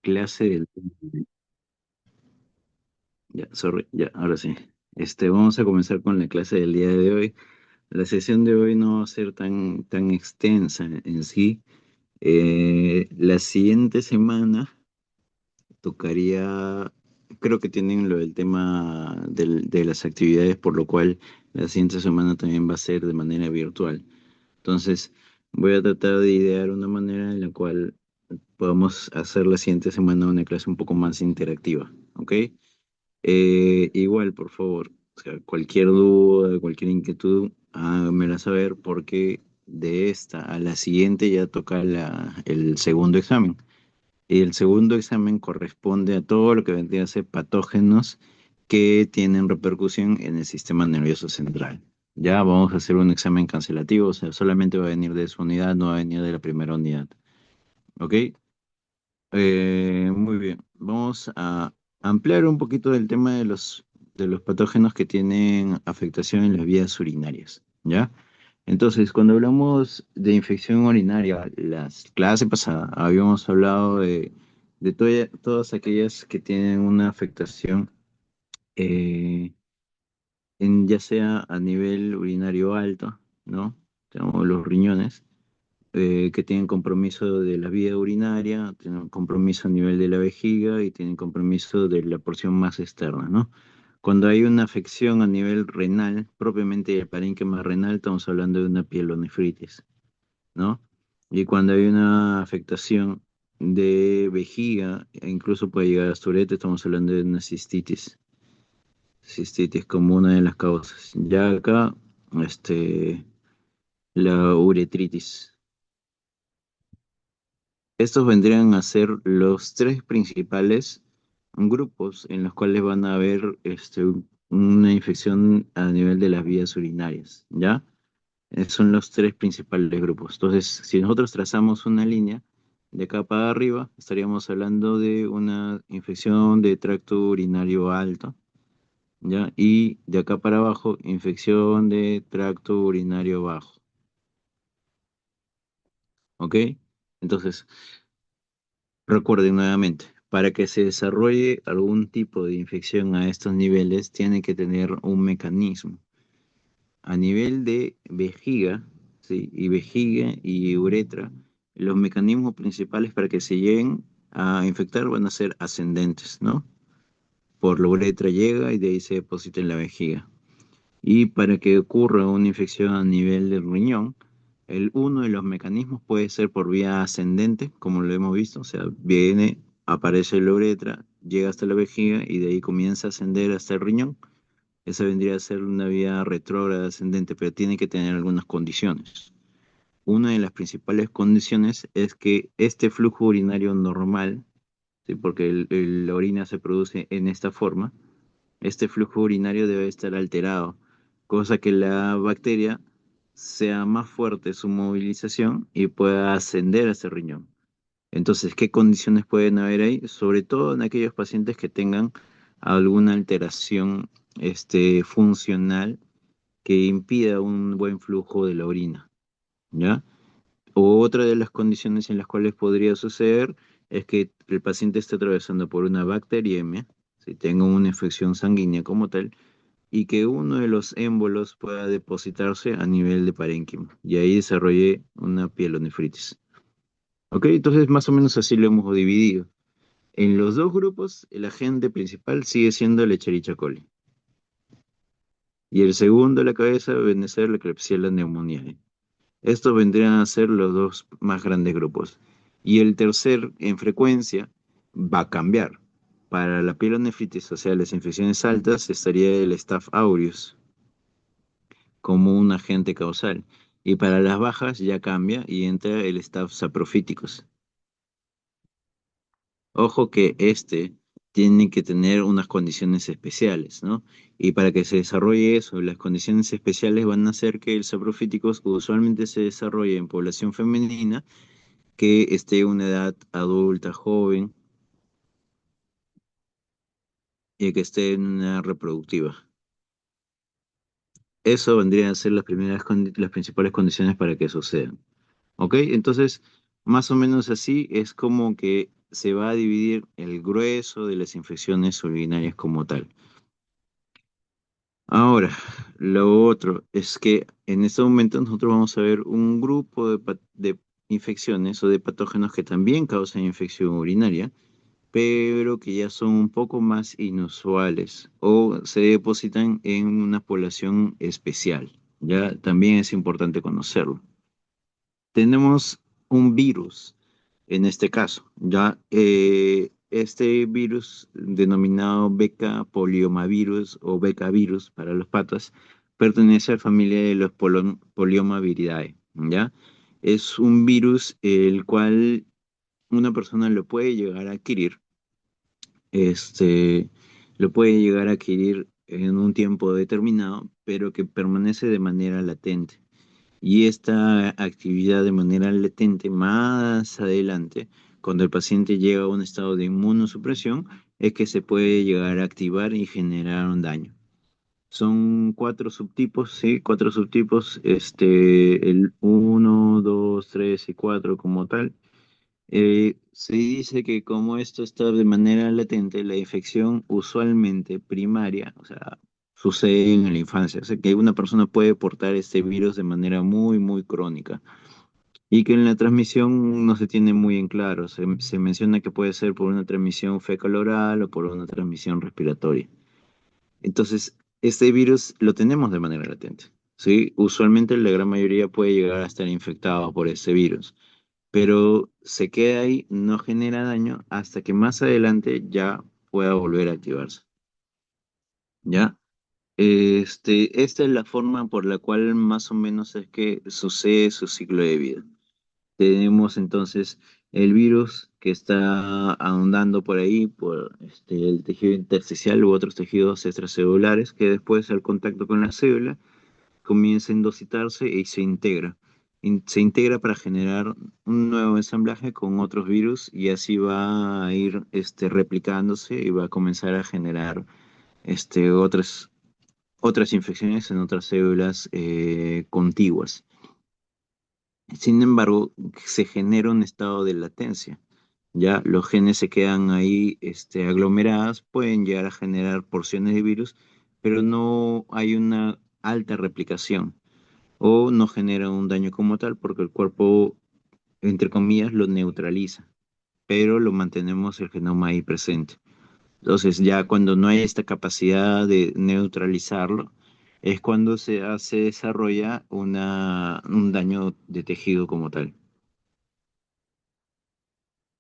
clase del... Ya, sorry, ya, ahora sí. Vamos a comenzar con la clase del día de hoy. La sesión de hoy no va a ser tan extensa en sí. La siguiente semana tocaría, creo que tienen lo del tema de las actividades, por lo cual la siguiente semana también va a ser de manera virtual. Entonces, voy a tratar de idear una manera en la cual podamos hacer la siguiente semana una clase un poco más interactiva, ¿ok? Igual, por favor, o sea, cualquier duda, cualquier inquietud, háganmela saber porque de esta a la siguiente ya toca el segundo examen. Y el segundo examen corresponde a todo lo que vendría a ser patógenos que tienen repercusión en el sistema nervioso central. Ya vamos a hacer un examen cancelativo, o sea, solamente va a venir de su unidad, no va a venir de la primera unidad. ¿Ok? Muy bien. Vamos a ampliar un poquito el tema de los patógenos que tienen afectación en las vías urinarias. ¿Ya? Entonces, cuando hablamos de infección urinaria, las clases pasadas habíamos hablado de todas aquellas que tienen una afectación, eh, ya sea a nivel urinario alto, ¿no? Tenemos los riñones que tienen compromiso de la vía urinaria, tienen compromiso a nivel de la vejiga y tienen compromiso de la porción más externa, ¿no? Cuando hay una afección a nivel renal, propiamente el parénquima renal, estamos hablando de una pielonefritis, ¿no? Y cuando hay una afectación de vejiga, e incluso puede llegar a Tourette, estamos hablando de una cistitis como una de las causas. Ya acá, la uretritis. Estos vendrían a ser los tres principales grupos en los cuales van a haber una infección a nivel de las vías urinarias, ¿ya? Son los tres principales grupos. Entonces, si nosotros trazamos una línea de acá para arriba, estaríamos hablando de una infección de tracto urinario alto, ¿ya? Y de acá para abajo, infección de tracto urinario bajo, ¿ok? Entonces, recuerden nuevamente, para que se desarrolle algún tipo de infección a estos niveles, tiene que tener un mecanismo. A nivel de vejiga, ¿sí? Y vejiga y uretra, los mecanismos principales para que se lleguen a infectar van a ser ascendentes, ¿no? Por la uretra llega y de ahí se deposita en la vejiga. Y para que ocurra una infección a nivel del riñón, uno de los mecanismos puede ser por vía ascendente, como lo hemos visto, o sea, viene, aparece la uretra, llega hasta la vejiga y de ahí comienza a ascender hasta el riñón. Esa vendría a ser una vía retrógrada ascendente, pero tiene que tener algunas condiciones. Una de las principales condiciones es que este flujo urinario normal, ¿sí? Porque la orina se produce en esta forma, este flujo urinario debe estar alterado, cosa que la bacteria sea más fuerte su movilización y pueda ascender a ese riñón. Entonces, ¿qué condiciones pueden haber ahí? Sobre todo en aquellos pacientes que tengan alguna alteración funcional que impida un buen flujo de la orina, ¿ya? O otra de las condiciones en las cuales podría suceder es que el paciente esté atravesando por una bacteriemia, si tenga una infección sanguínea como tal, y que uno de los émbolos pueda depositarse a nivel de parénquima y ahí desarrolle una pielonefritis. Ok, entonces más o menos así lo hemos dividido. En los dos grupos, el agente principal sigue siendo el Escherichia coli. Y el segundo, la cabeza, viene a ser la Klebsiella pneumoniae. Estos vendrían a ser los dos más grandes grupos. Y el tercer, en frecuencia, va a cambiar. Para la pielonefritis, o sea, las infecciones altas, estaría el Staph aureus como un agente causal. Y para las bajas ya cambia y entra el Staph saprophyticus. Ojo que tiene que tener unas condiciones especiales, ¿no? Y para que se desarrolle eso, las condiciones especiales van a hacer que el saprofíticos usualmente se desarrolle en población femenina que esté en una edad adulta, joven, y que esté en una edad reproductiva. Eso vendrían a ser las principales condiciones para que sucedan. ¿Ok? Entonces, más o menos así es como que se va a dividir el grueso de las infecciones urinarias como tal. Ahora, lo otro es que en este momento nosotros vamos a ver un grupo de infecciones o de patógenos que también causan infección urinaria, pero que ya son un poco más inusuales o se depositan en una población especial. Ya también es importante conocerlo. Tenemos un virus en este caso, ya este virus denominado Beca poliomavirus o Beca virus para las patas pertenece a la familia de los Poliomaviridae, ¿ya? Es un virus el cual una persona lo puede llegar a adquirir, este, lo puede llegar a adquirir en un tiempo determinado, pero que permanece de manera latente. Y esta actividad de manera latente más adelante, cuando el paciente llega a un estado de inmunosupresión, es que se puede llegar a activar y generar un daño. Son cuatro subtipos, sí, cuatro subtipos, el uno, 2, 3 y 4 como tal. Se dice que como esto está de manera latente, la infección usualmente primaria, o sea, sucede en la infancia, o sea, que una persona puede portar este virus de manera muy, muy crónica y que en la transmisión no se tiene muy en claro. Se menciona que puede ser por una transmisión fecal-oral o por una transmisión respiratoria. Entonces, este virus lo tenemos de manera latente, ¿sí? Usualmente la gran mayoría puede llegar a estar infectado por este virus, pero se queda ahí, no genera daño hasta que más adelante ya pueda volver a activarse, ¿ya? Esta es la forma por la cual más o menos es que sucede su ciclo de vida. Tenemos entonces el virus que está ahondando por ahí, por el tejido intersticial u otros tejidos extracelulares, que después al contacto con la célula comienza a endocitarse y se integra. Se integra para generar un nuevo ensamblaje con otros virus y así va a ir replicándose y va a comenzar a generar otras infecciones en otras células contiguas. Sin embargo, se genera un estado de latencia. Ya los genes se quedan ahí aglomeradas, pueden llegar a generar porciones de virus, pero no hay una alta replicación o no genera un daño como tal porque el cuerpo, entre comillas, lo neutraliza, pero lo mantenemos el genoma ahí presente. Entonces, ya cuando no hay esta capacidad de neutralizarlo, es cuando se desarrolla un daño de tejido como tal.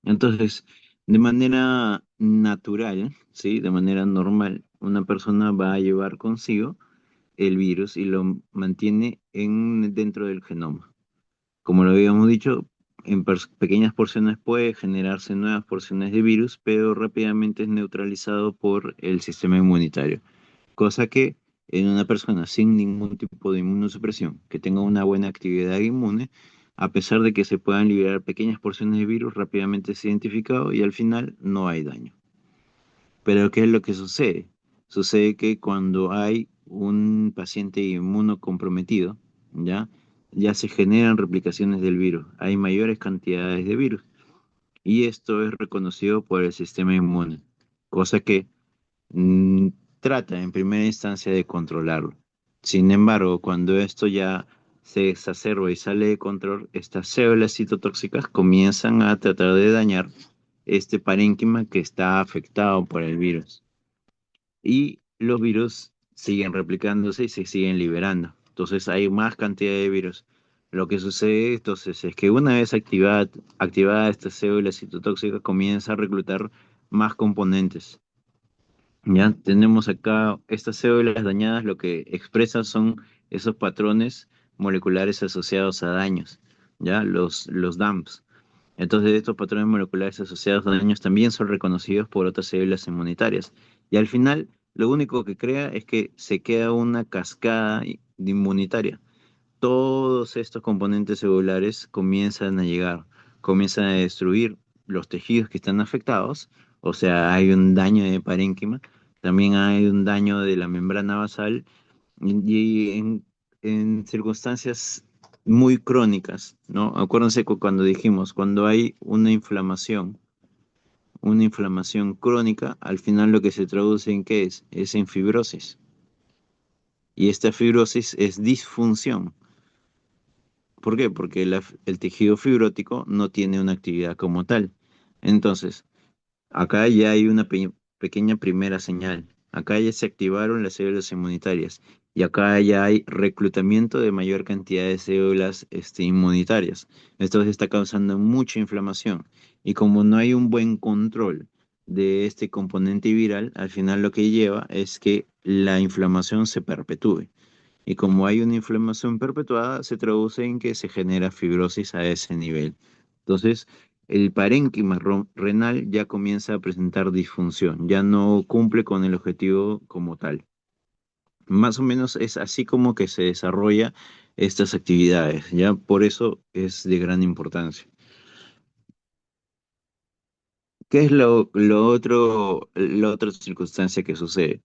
Entonces, de manera natural, ¿sí? De manera normal, una persona va a llevar consigo el virus y lo mantiene dentro del genoma. Como lo habíamos dicho, en pequeñas porciones puede generarse nuevas porciones de virus, pero rápidamente es neutralizado por el sistema inmunitario. Cosa que en una persona sin ningún tipo de inmunosupresión, que tenga una buena actividad inmune, a pesar de que se puedan liberar pequeñas porciones de virus, rápidamente es identificado y al final no hay daño. Pero ¿qué es lo que sucede? Sucede que cuando hay un paciente inmunocomprometido, ¿ya? Ya se generan replicaciones del virus, hay mayores cantidades de virus y esto es reconocido por el sistema inmune, cosa que mm, trata en primera instancia de controlarlo. Sin embargo, cuando esto ya se exacerba y sale de control, estas células citotóxicas comienzan a tratar de dañar este parénquima que está afectado por el virus. Y los virus siguen replicándose y se siguen liberando. Entonces hay más cantidad de virus. Lo que sucede entonces es que una vez activada esta célula citotóxica comienza a reclutar más componentes. Ya tenemos acá estas células dañadas, lo que expresan son esos patrones moleculares asociados a daños, ya los DAMPs. Entonces estos patrones moleculares asociados a daños también son reconocidos por otras células inmunitarias. Y al final, lo único que crea es que se queda una cascada inmunitaria. Todos estos componentes celulares comienzan a llegar, comienzan a destruir los tejidos que están afectados, o sea, hay un daño de parénquima, también hay un daño de la membrana basal y en circunstancias muy crónicas, ¿no? Acuérdense cuando dijimos, cuando hay una inflamación una inflamación crónica, al final lo que se traduce en qué es en fibrosis. Y esta fibrosis es disfunción. ¿Por qué? Porque el tejido fibrótico no tiene una actividad como tal. Entonces, acá ya hay una pequeña primera señal. Acá ya se activaron las células inmunitarias y acá ya hay reclutamiento de mayor cantidad de células inmunitarias. Esto se está causando mucha inflamación y como no hay un buen control de este componente viral, al final lo que lleva es que la inflamación se perpetúe. Y como hay una inflamación perpetuada, se traduce en que se genera fibrosis a ese nivel. Entonces, el parénquima renal ya comienza a presentar disfunción, ya no cumple con el objetivo como tal. Más o menos es así como que se desarrolla estas actividades, ya por eso es de gran importancia. ¿Qué es la otra circunstancia que sucede?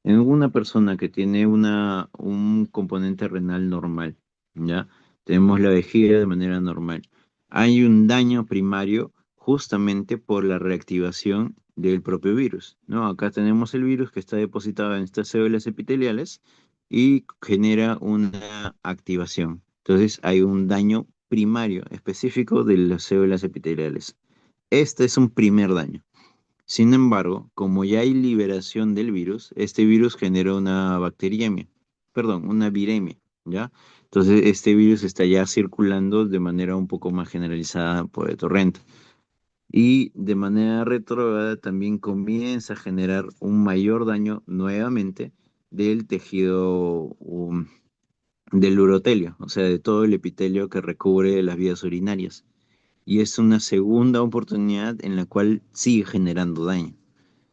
En una persona que tiene un componente renal normal, ¿ya? Tenemos la vejiga de manera normal. Hay un daño primario justamente por la reactivación del propio virus, ¿no? Acá tenemos el virus que está depositado en estas células epiteliales y genera una activación. Entonces hay un daño primario específico de las células epiteliales. Este es un primer daño. Sin embargo, como ya hay liberación del virus, este virus genera una bacteriemia, perdón, una viremia, ¿ya? Entonces, este virus está ya circulando de manera un poco más generalizada por el torrente. Y de manera retrógrada también comienza a generar un mayor daño nuevamente del tejido del urotelio, o sea, de todo el epitelio que recubre las vías urinarias. Y es una segunda oportunidad en la cual sigue generando daño.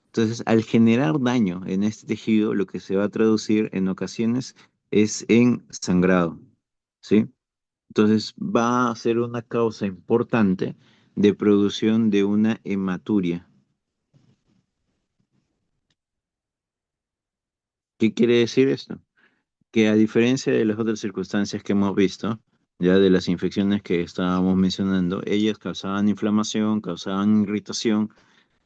Entonces, al generar daño en este tejido, lo que se va a traducir en ocasiones es en sangrado, ¿sí? Entonces, va a ser una causa importante de producción de una hematuria. ¿Qué quiere decir esto? Que a diferencia de las otras circunstancias que hemos visto, ya de las infecciones que estábamos mencionando, ellas causaban inflamación, causaban irritación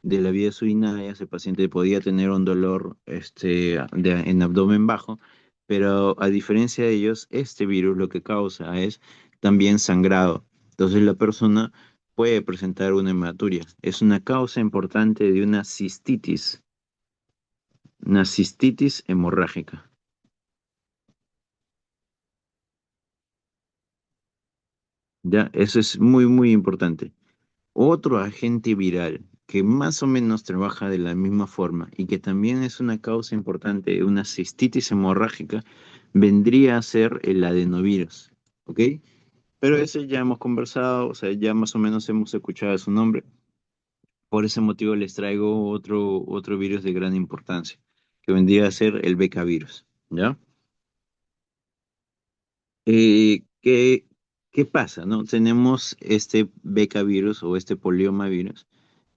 de la vía urinaria, ese paciente podía tener un dolor en abdomen bajo, pero a diferencia de ellos, este virus lo que causa es también sangrado. Entonces la persona puede presentar una hematuria. Es una causa importante de una cistitis hemorrágica. ¿Ya? Eso es muy, muy importante. Otro agente viral que más o menos trabaja de la misma forma y que también es una causa importante de una cistitis hemorrágica vendría a ser el adenovirus, ¿ok? Pero ese ya hemos conversado, o sea, ya más o menos hemos escuchado su nombre. Por ese motivo les traigo otro virus de gran importancia, que vendría a ser el becavirus, ¿ya? ¿Qué, qué pasa, no? Tenemos este becavirus o este poliomavirus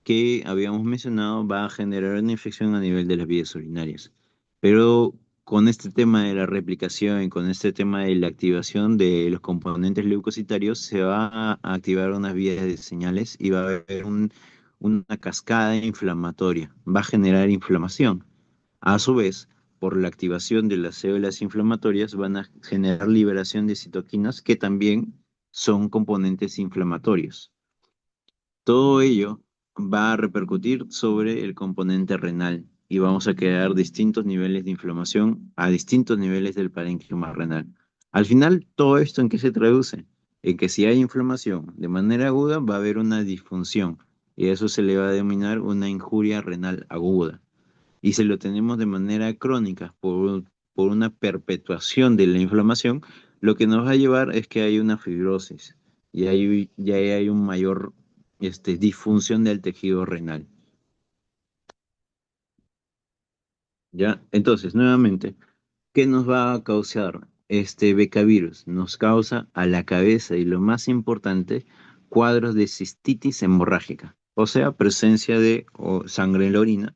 que habíamos mencionado va a generar una infección a nivel de las vías urinarias. Pero con este tema de la replicación y con este tema de la activación de los componentes leucocitarios, se va a activar unas vías de señales y va a haber una cascada inflamatoria. Va a generar inflamación. A su vez, por la activación de las células inflamatorias, van a generar liberación de citoquinas que también son componentes inflamatorios. Todo ello va a repercutir sobre el componente renal y vamos a crear distintos niveles de inflamación a distintos niveles del parénquima renal. Al final, ¿todo esto en qué se traduce? En que si hay inflamación de manera aguda, va a haber una disfunción y eso se le va a denominar una injuria renal aguda. Y si lo tenemos de manera crónica por una perpetuación de la inflamación, lo que nos va a llevar es que hay una fibrosis y ya hay un mayor disfunción del tejido renal. ¿Ya? Entonces, nuevamente, ¿qué nos va a causar este becavirus? Nos causa a la cabeza y lo más importante, cuadros de cistitis hemorrágica, o sea, presencia de sangre en la orina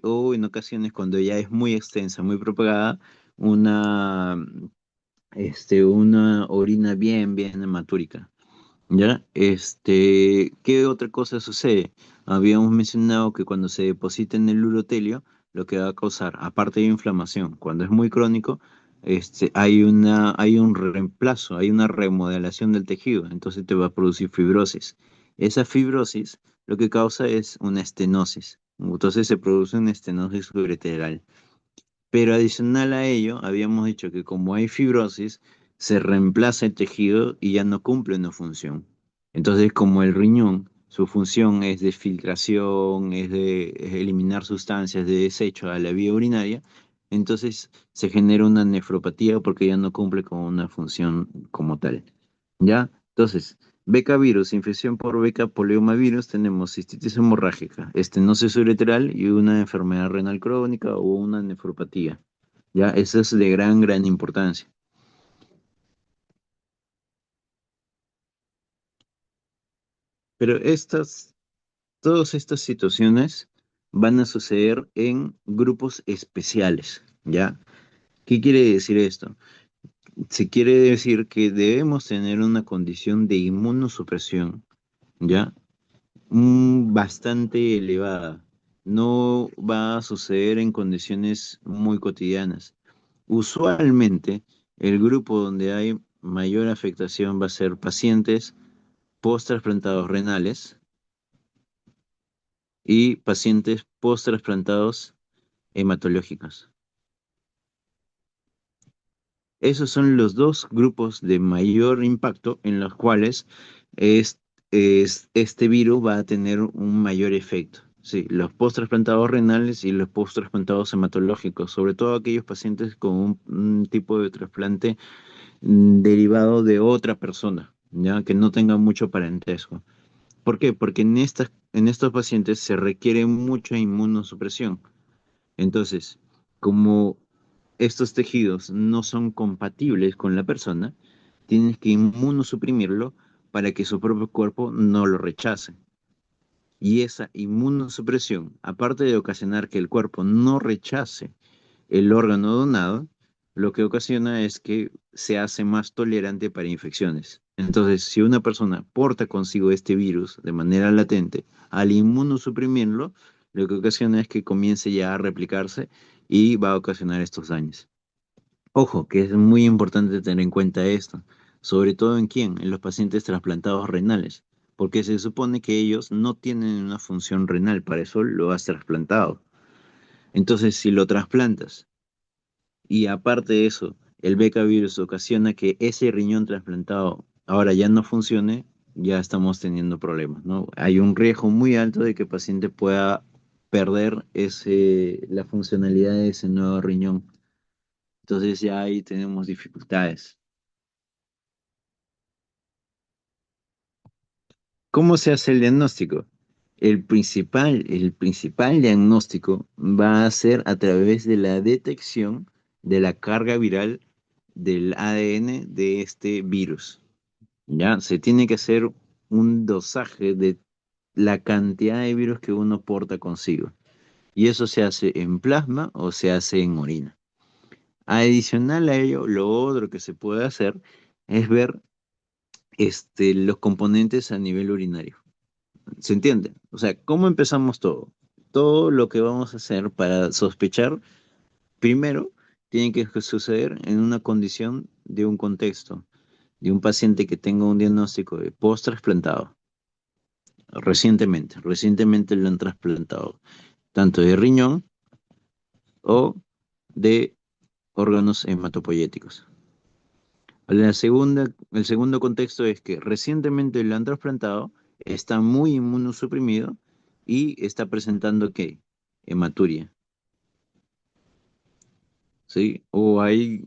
o en ocasiones cuando ya es muy extensa, muy propagada, una, una orina bien, bien hematúrica. ¿Ya? ¿Qué otra cosa sucede? habíamos mencionado que cuando se deposita en el urotelio, lo que va a causar, aparte de inflamación, cuando es muy crónico, hay un reemplazo, hay una remodelación del tejido, entonces te va a producir fibrosis. Esa fibrosis lo que causa es una estenosis, entonces se produce una estenosis ureteral. Pero adicional a ello, habíamos dicho que como hay fibrosis, se reemplaza el tejido y ya no cumple una función. Entonces, como el riñón, su función es de filtración, es eliminar sustancias de desecho a la vía urinaria, entonces se genera una nefropatía porque ya no cumple con una función como tal. ¿Ya? Entonces, Beca virus, infección por beca poliomavirus, tenemos cistitis hemorrágica, estenosis ureteral y una enfermedad renal crónica o una nefropatía. Ya, eso es de gran importancia. Pero todas estas situaciones van a suceder en grupos especiales, ¿ya? ¿Qué quiere decir esto? Se quiere decir que debemos tener una condición de inmunosupresión, ¿ya? Bastante elevada. No va a suceder en condiciones muy cotidianas. Usualmente, el grupo donde hay mayor afectación va a ser pacientes post-trasplantados renales y pacientes post-trasplantados hematológicos. Esos son los dos grupos de mayor impacto en los cuales es, este virus va a tener un mayor efecto. Sí, los post-trasplantados renales y los post-trasplantados hematológicos, sobre todo aquellos pacientes con un tipo de trasplante derivado de otra persona, ya que no tenga mucho parentesco. ¿Por qué? Porque en estos pacientes se requiere mucha inmunosupresión. Entonces, como estos tejidos no son compatibles con la persona, tienes que inmunosuprimirlo para que su propio cuerpo no lo rechace. Y esa inmunosupresión, aparte de ocasionar que el cuerpo no rechace el órgano donado, lo que ocasiona es que se hace más tolerante para infecciones. Entonces, si una persona porta consigo este virus de manera latente, al inmunosuprimirlo, lo que ocasiona es que comience ya a replicarse y va a ocasionar estos daños. Ojo, que es muy importante tener en cuenta esto, sobre todo en quién, en los pacientes trasplantados renales, porque se supone que ellos no tienen una función renal, para eso lo has trasplantado. Entonces, si lo trasplantas y aparte de eso, el Beca virus ocasiona que ese riñón trasplantado ahora ya no funcione, ya estamos teniendo problemas, ¿no? Hay un riesgo muy alto de que el paciente pueda perder la funcionalidad de ese nuevo riñón. Entonces ya ahí tenemos dificultades. ¿Cómo se hace el diagnóstico? El principal diagnóstico va a ser a través de la detección de la carga viral del ADN de este virus. Ya, se tiene que hacer un dosaje de la cantidad de virus que uno porta consigo. Y eso se hace en plasma o se hace en orina. Adicional a ello, lo otro que se puede hacer es ver los componentes a nivel urinario. ¿Se entiende? O sea, ¿cómo empezamos todo? Todo lo que vamos a hacer para sospechar, primero, tiene que suceder en una condición de un contexto, de un paciente que tenga un diagnóstico de post-trasplantado. Recientemente lo han trasplantado, tanto de riñón o de órganos hematopoyéticos. El segundo contexto es que recientemente lo han trasplantado, está muy inmunosuprimido y está presentando ¿qué? Hematuria, ¿sí? O hay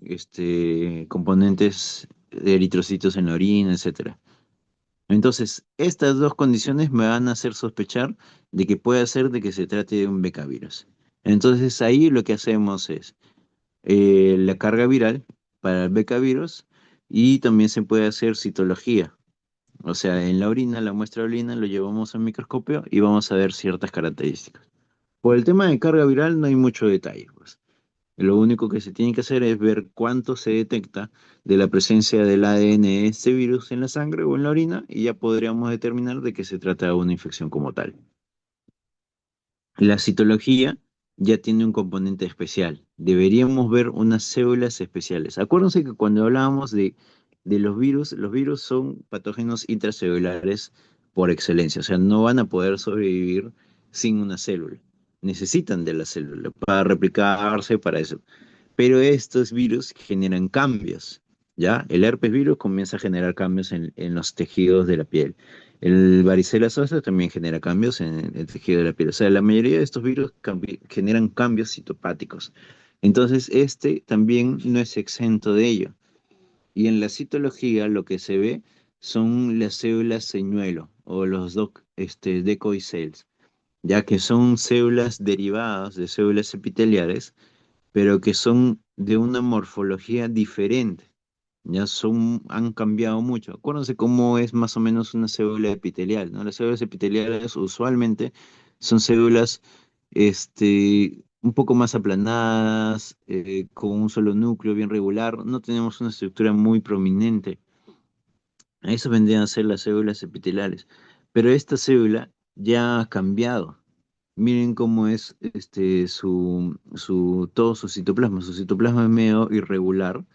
componentes de eritrocitos en la orina, etcétera. Entonces, estas dos condiciones me van a hacer sospechar de que puede ser de que se trate de un becavirus. Entonces, ahí lo que hacemos es la carga viral para el becavirus y también se puede hacer citología. O sea, en la orina, la muestra de orina lo llevamos al microscopio y vamos a ver ciertas características. Por el tema de carga viral no hay mucho detalle, pues. Lo único que se tiene que hacer es ver cuánto se detecta de la presencia del ADN de este virus en la sangre o en la orina y ya podríamos determinar de qué se trata de una infección como tal. La citología ya tiene un componente especial. Deberíamos ver unas células especiales. Acuérdense que cuando hablábamos de los virus son patógenos intracelulares por excelencia. O sea, no van a poder sobrevivir sin una célula. Necesitan de la célula para replicarse, para eso. Pero estos virus generan cambios, ¿ya? El herpes virus comienza a generar cambios en los tejidos de la piel. El varicela zoster también genera cambios en el tejido de la piel. O sea, la mayoría de estos virus generan cambios citopáticos. Entonces, este también no es exento de ello. Y en la citología lo que se ve son las células señuelo o los decoy cells, ya que son células derivadas de células epiteliales pero que son de una morfología diferente. Han cambiado mucho. Acuérdense cómo es más o menos una célula epitelial, ¿no? Las células epiteliales usualmente son células un poco más aplanadas, con un solo núcleo bien regular. No tenemos una estructura muy prominente. Eso vendrían a ser las células epiteliales. Pero esta célula ya ha cambiado. Miren cómo es todo su citoplasma. Su citoplasma es medio irregular.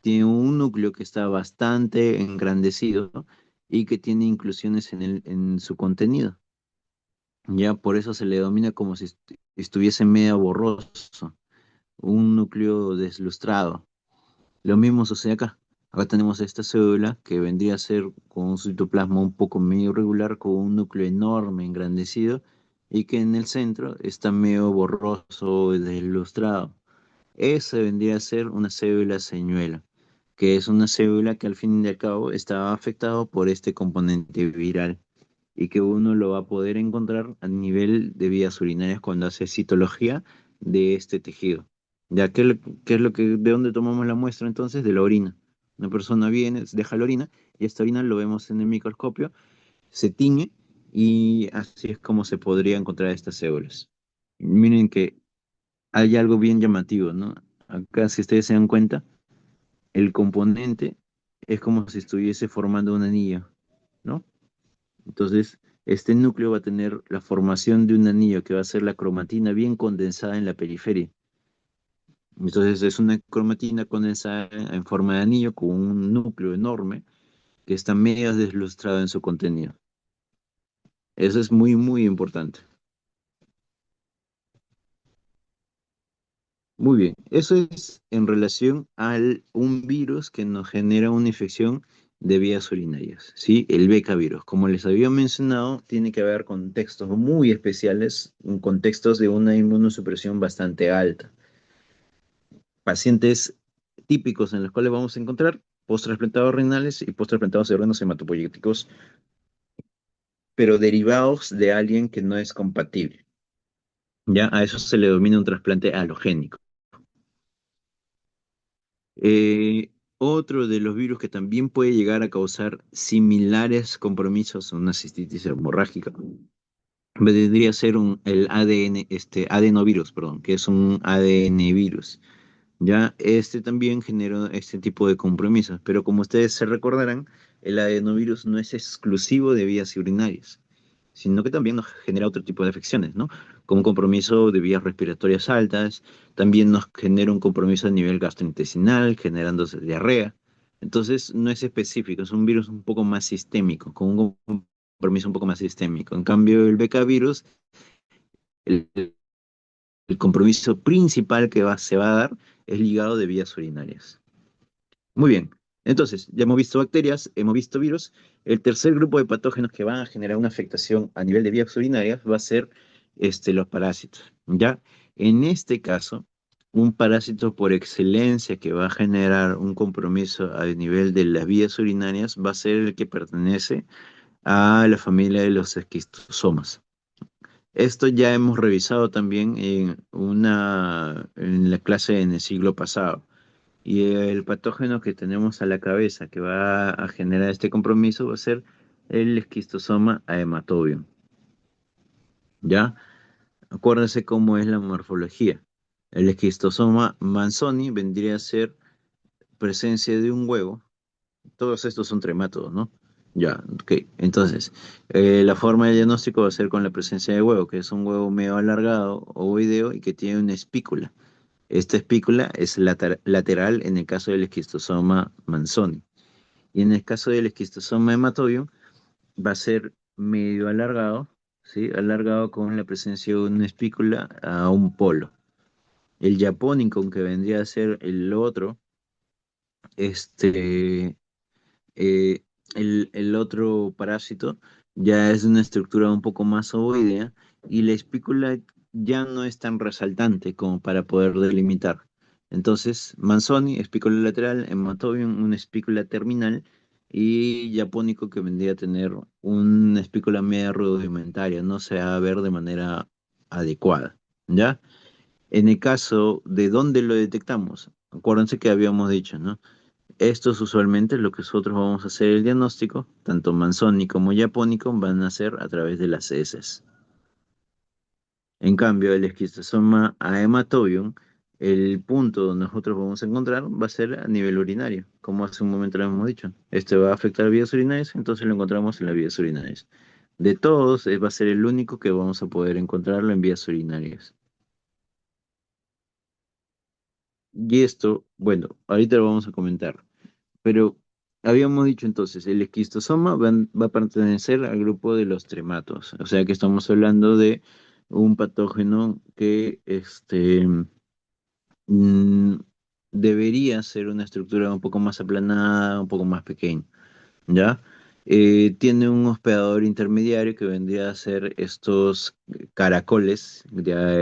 Tiene un núcleo que está bastante engrandecido, ¿no? Y que tiene inclusiones en su contenido. Ya por eso se le domina como si estuviese medio borroso, un núcleo deslustrado. Lo mismo sucede acá. Acá tenemos esta célula que vendría a ser con un citoplasma un poco medio irregular, con un núcleo enorme, engrandecido, y que en el centro está medio borroso, deslustrado. Esa vendría a ser una célula señuela, que es una célula que al fin y al cabo está afectado por este componente viral y que uno lo va a poder encontrar a nivel de vías urinarias cuando hace citología de este tejido. Ya, ¿qué es lo que, de dónde tomamos la muestra entonces? De la orina. Una persona viene, deja la orina y esta orina lo vemos en el microscopio, se tiñe y así es como se podría encontrar estas células. Miren que hay algo bien llamativo, ¿no? Acá, si ustedes se dan cuenta, el componente es como si estuviese formando un anillo, ¿no? Entonces, este núcleo va a tener la formación de un anillo que va a ser la cromatina bien condensada en la periferia. Entonces, es una cromatina condensada en forma de anillo con un núcleo enorme que está medio deslustrado en su contenido. Eso es muy, muy importante. Muy bien, eso es en relación a un virus que nos genera una infección de vías urinarias, ¿sí? El Beta virus. Como les había mencionado, tiene que haber contextos muy especiales, contextos de una inmunosupresión bastante alta. Pacientes típicos en los cuales vamos a encontrar post-trasplantados renales y post-trasplantados de órganos hematopoyéticos, pero derivados de alguien que no es compatible. Ya a eso se le denomina un trasplante halogénico. Otro de los virus que también puede llegar a causar similares compromisos a una cistitis hemorrágica vendría a ser el ADN, adenovirus, perdón, que es un ADN virus. Ya este también genera este tipo de compromisos, pero como ustedes se recordarán, el adenovirus no es exclusivo de vías urinarias, sino que también nos genera otro tipo de afecciones, ¿no? Como un compromiso de vías respiratorias altas, también nos genera un compromiso a nivel gastrointestinal, generándose diarrea. Entonces, no es específico, es un virus un poco más sistémico, con un compromiso un poco más sistémico. En cambio, el Beca virus, el, el compromiso principal que se va a dar es ligado de vías urinarias. Muy bien. Entonces, ya hemos visto bacterias, hemos visto virus. El tercer grupo de patógenos que van a generar una afectación a nivel de vías urinarias va a ser los parásitos. ¿Ya? En este caso, un parásito por excelencia que va a generar un compromiso a nivel de las vías urinarias va a ser el que pertenece a la familia de los esquistosomas. Esto ya hemos revisado también en la clase en el siglo pasado. Y el patógeno que tenemos a la cabeza que va a generar este compromiso va a ser el esquistosoma haematobium. ¿Ya? Acuérdense cómo es la morfología. El esquistosoma manzoni vendría a ser presencia de un huevo. Todos estos son tremátodos, ¿no? Ya, ok. Entonces, la forma de diagnóstico va a ser con la presencia de huevo, que es un huevo medio alargado, ovoideo y que tiene una espícula. Esta espícula es lateral en el caso del esquistosoma manzoni. Y en el caso del esquistosoma hematobium va a ser medio alargado, ¿sí? Alargado con la presencia de una espícula a un polo. El Japonicum, que vendría a ser el otro, este, eh, el otro parásito ya es de una estructura un poco más ovoidea y la espícula ya no es tan resaltante como para poder delimitar. Entonces, Manzoni, espícula lateral, Hematobium, una espícula terminal y Japónico que vendría a tener una espícula media rudimentaria, no se va a ver de manera adecuada, ¿ya? En el caso de dónde lo detectamos, acuérdense que habíamos dicho, ¿no? Estos usualmente lo que nosotros vamos a hacer el diagnóstico, tanto Manzoni como Japónico, van a ser a través de las heces. En cambio, el esquistosoma haematobium, el punto donde nosotros vamos a encontrar va a ser a nivel urinario, como hace un momento lo hemos dicho. Este va a afectar vías urinarias, entonces lo encontramos en las vías urinarias. De todos, va a ser el único que vamos a poder encontrarlo en vías urinarias. Y esto, bueno, ahorita lo vamos a comentar. Pero habíamos dicho entonces, el esquistosoma va a pertenecer al grupo de los trematos, o sea que estamos hablando de un patógeno que mm, debería ser una estructura un poco más aplanada, un poco más pequeña, ¿ya? Tiene un hospedador intermediario que vendría a ser estos caracoles, ya,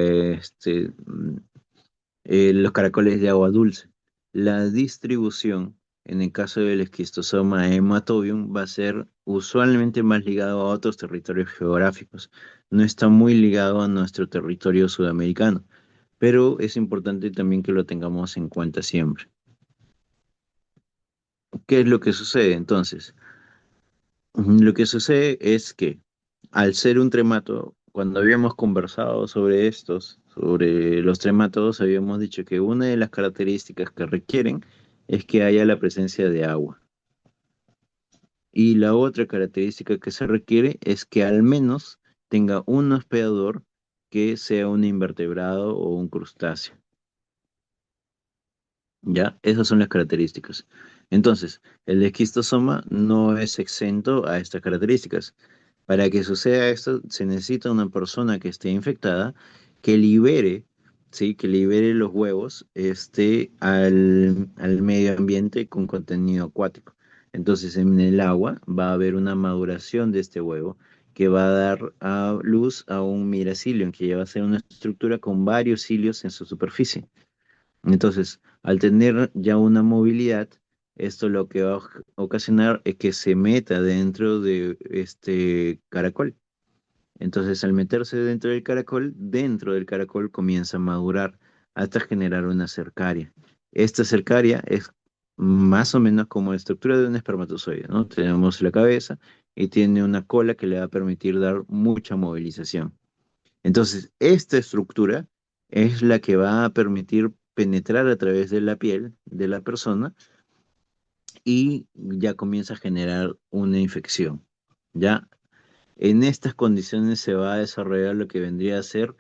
los caracoles de agua dulce. La distribución, en el caso del esquistosoma hematobium, va a ser usualmente más ligado a otros territorios geográficos. No está muy ligado a nuestro territorio sudamericano, pero es importante también que lo tengamos en cuenta siempre. ¿Qué es lo que sucede entonces? Lo que sucede es que al ser un tremato, cuando habíamos conversado sobre estos, sobre los trematodos, habíamos dicho que una de las características que requieren es que haya la presencia de agua. Y la otra característica que se requiere es que al menos tenga un hospedador que sea un invertebrado o un crustáceo. ¿Ya? Esas son las características. Entonces, el esquistosoma no es exento a estas características. Para que suceda esto, se necesita una persona que esté infectada que libere, ¿sí? Que libere los huevos al medio ambiente con contenido acuático. Entonces, en el agua va a haber una maduración de este huevo que va a dar a luz a un miracilium, que ya va a ser una estructura con varios cilios en su superficie. Entonces, al tener ya una movilidad, esto lo que va a ocasionar es que se meta dentro de este caracol. Entonces, al meterse dentro del caracol comienza a madurar hasta generar una cercaria. Esta cercaria es más o menos como la estructura de un espermatozoide, ¿no? Tenemos la cabeza y tiene una cola que le va a permitir dar mucha movilización. Entonces, esta estructura es la que va a permitir penetrar a través de la piel de la persona y ya comienza a generar una infección. Ya en estas condiciones se va a desarrollar lo que vendría a ser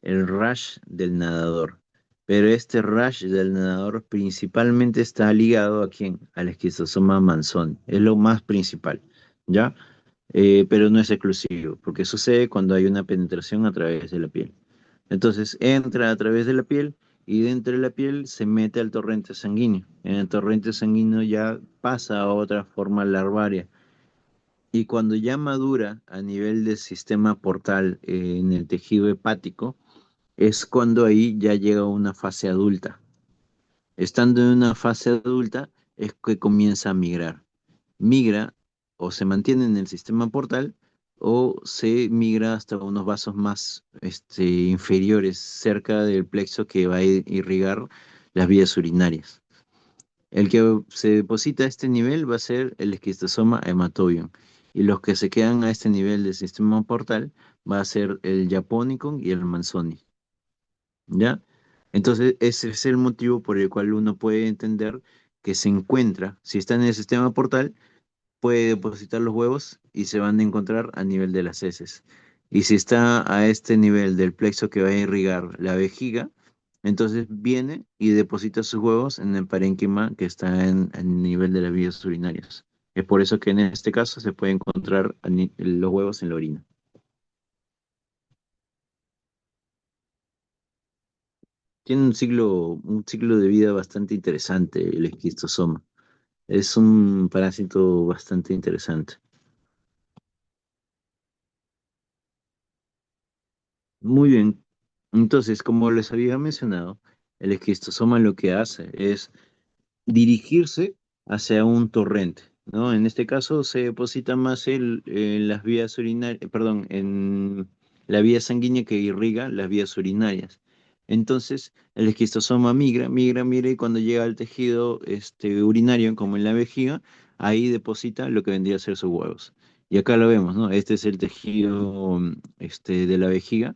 el rash del nadador. Pero este rash del nadador principalmente está ligado a quién? Al esquizosoma manzoni. Es lo más principal, ¿ya? Pero no es exclusivo, porque sucede cuando hay una penetración a través de la piel. Entonces entra a través de la piel y dentro de la piel se mete al torrente sanguíneo. En el torrente sanguíneo ya pasa a otra forma larvaria. Y cuando ya madura a nivel del sistema portal en el tejido hepático, es cuando ahí ya llega a una fase adulta. Estando en una fase adulta es que comienza a migrar. Migra o se mantiene en el sistema portal o se migra hasta unos vasos más inferiores cerca del plexo que va a irrigar las vías urinarias. El que se deposita a este nivel va a ser el esquistosoma hematobium y los que se quedan a este nivel del sistema portal va a ser el Japonicum y el Manzoni. ¿Ya? Entonces, ese es el motivo por el cual uno puede entender que se encuentra, si está en el sistema portal, puede depositar los huevos y se van a encontrar a nivel de las heces. Y si está a este nivel del plexo que va a irrigar la vejiga, entonces viene y deposita sus huevos en el parénquima que está en el nivel de las vías urinarias. Es por eso que en este caso se puede encontrar los huevos en la orina. Tiene un ciclo de vida bastante interesante el esquistosoma. Es un parásito bastante interesante. Muy bien. Entonces, como les había mencionado, el esquistosoma lo que hace es dirigirse hacia un torrente, ¿no? En este caso se deposita más en las vías urinarias, perdón, en la vía sanguínea que irriga las vías urinarias. Entonces, el esquistosoma migra, y cuando llega al tejido urinario, como en la vejiga, ahí deposita lo que vendría a ser sus huevos. Y acá lo vemos, ¿no? Este es el tejido de la vejiga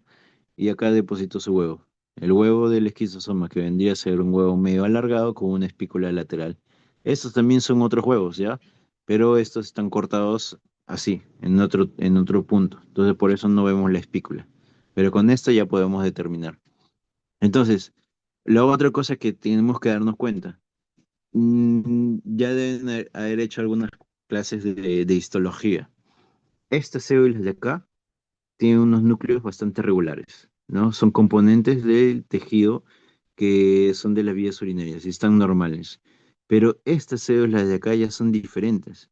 y acá depositó su huevo. El huevo del esquizosoma, que vendría a ser un huevo medio alargado con una espícula lateral. Estos también son otros huevos, ¿ya? Pero estos están cortados así, en otro punto. Entonces por eso no vemos la espícula. Pero con esto ya podemos determinar. Entonces, la otra cosa que tenemos que darnos cuenta, ya deben haber hecho algunas clases de histología. Estas células de acá tiene unos núcleos bastante regulares, ¿no? Son componentes del tejido que son de las vías urinarias y están normales. Pero estas células de acá ya son diferentes,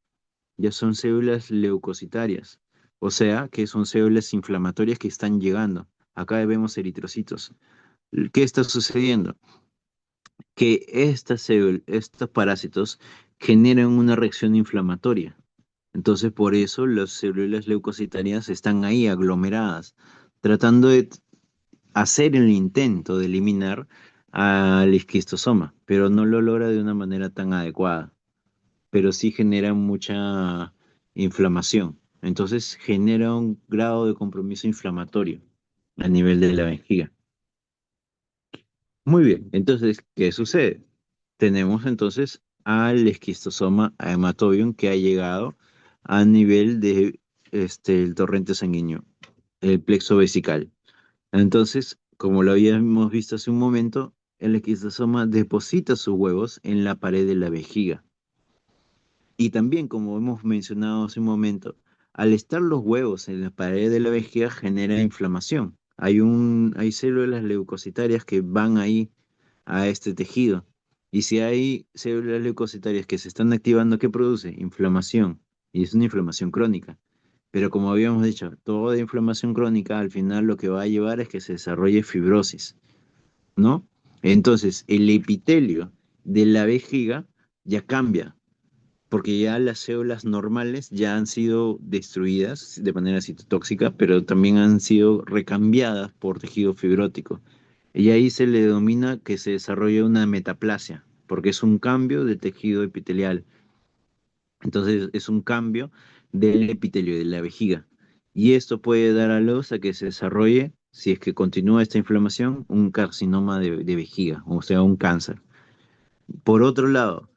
ya son células leucocitarias, o sea, que son células inflamatorias que están llegando. Acá vemos eritrocitos. ¿Qué está sucediendo? Que estas células, estos parásitos generan una reacción inflamatoria. Entonces, por eso las células leucocitarias están ahí aglomeradas, tratando de hacer el intento de eliminar al esquistosoma, pero no lo logra de una manera tan adecuada, pero sí genera mucha inflamación. Entonces, genera un grado de compromiso inflamatorio a nivel de la vejiga. Muy bien, entonces, ¿qué sucede? Tenemos entonces al esquistosoma hematobium que ha llegado a nivel de el torrente sanguíneo, el plexo vesical. Entonces, como lo habíamos visto hace un momento, el esquistosoma deposita sus huevos en la pared de la vejiga. Y también, como hemos mencionado hace un momento, al estar los huevos en la pared de la vejiga genera inflamación. Hay células leucocitarias que van ahí a este tejido. Y si hay células leucocitarias que se están activando, ¿qué produce? Inflamación. Y es una inflamación crónica. Pero como habíamos dicho, toda inflamación crónica al final lo que va a llevar es que se desarrolle fibrosis, ¿no? Entonces, el epitelio de la vejiga ya cambia, porque ya las células normales ya han sido destruidas de manera citotóxica, pero también han sido recambiadas por tejido fibrótico. Y ahí se le denomina que se desarrolla una metaplasia, porque es un cambio de tejido epitelial. Entonces es un cambio del epitelio de la vejiga. Y esto puede dar a luz a que se desarrolle, si es que continúa esta inflamación, un carcinoma de vejiga, o sea, un cáncer. Por otro lado,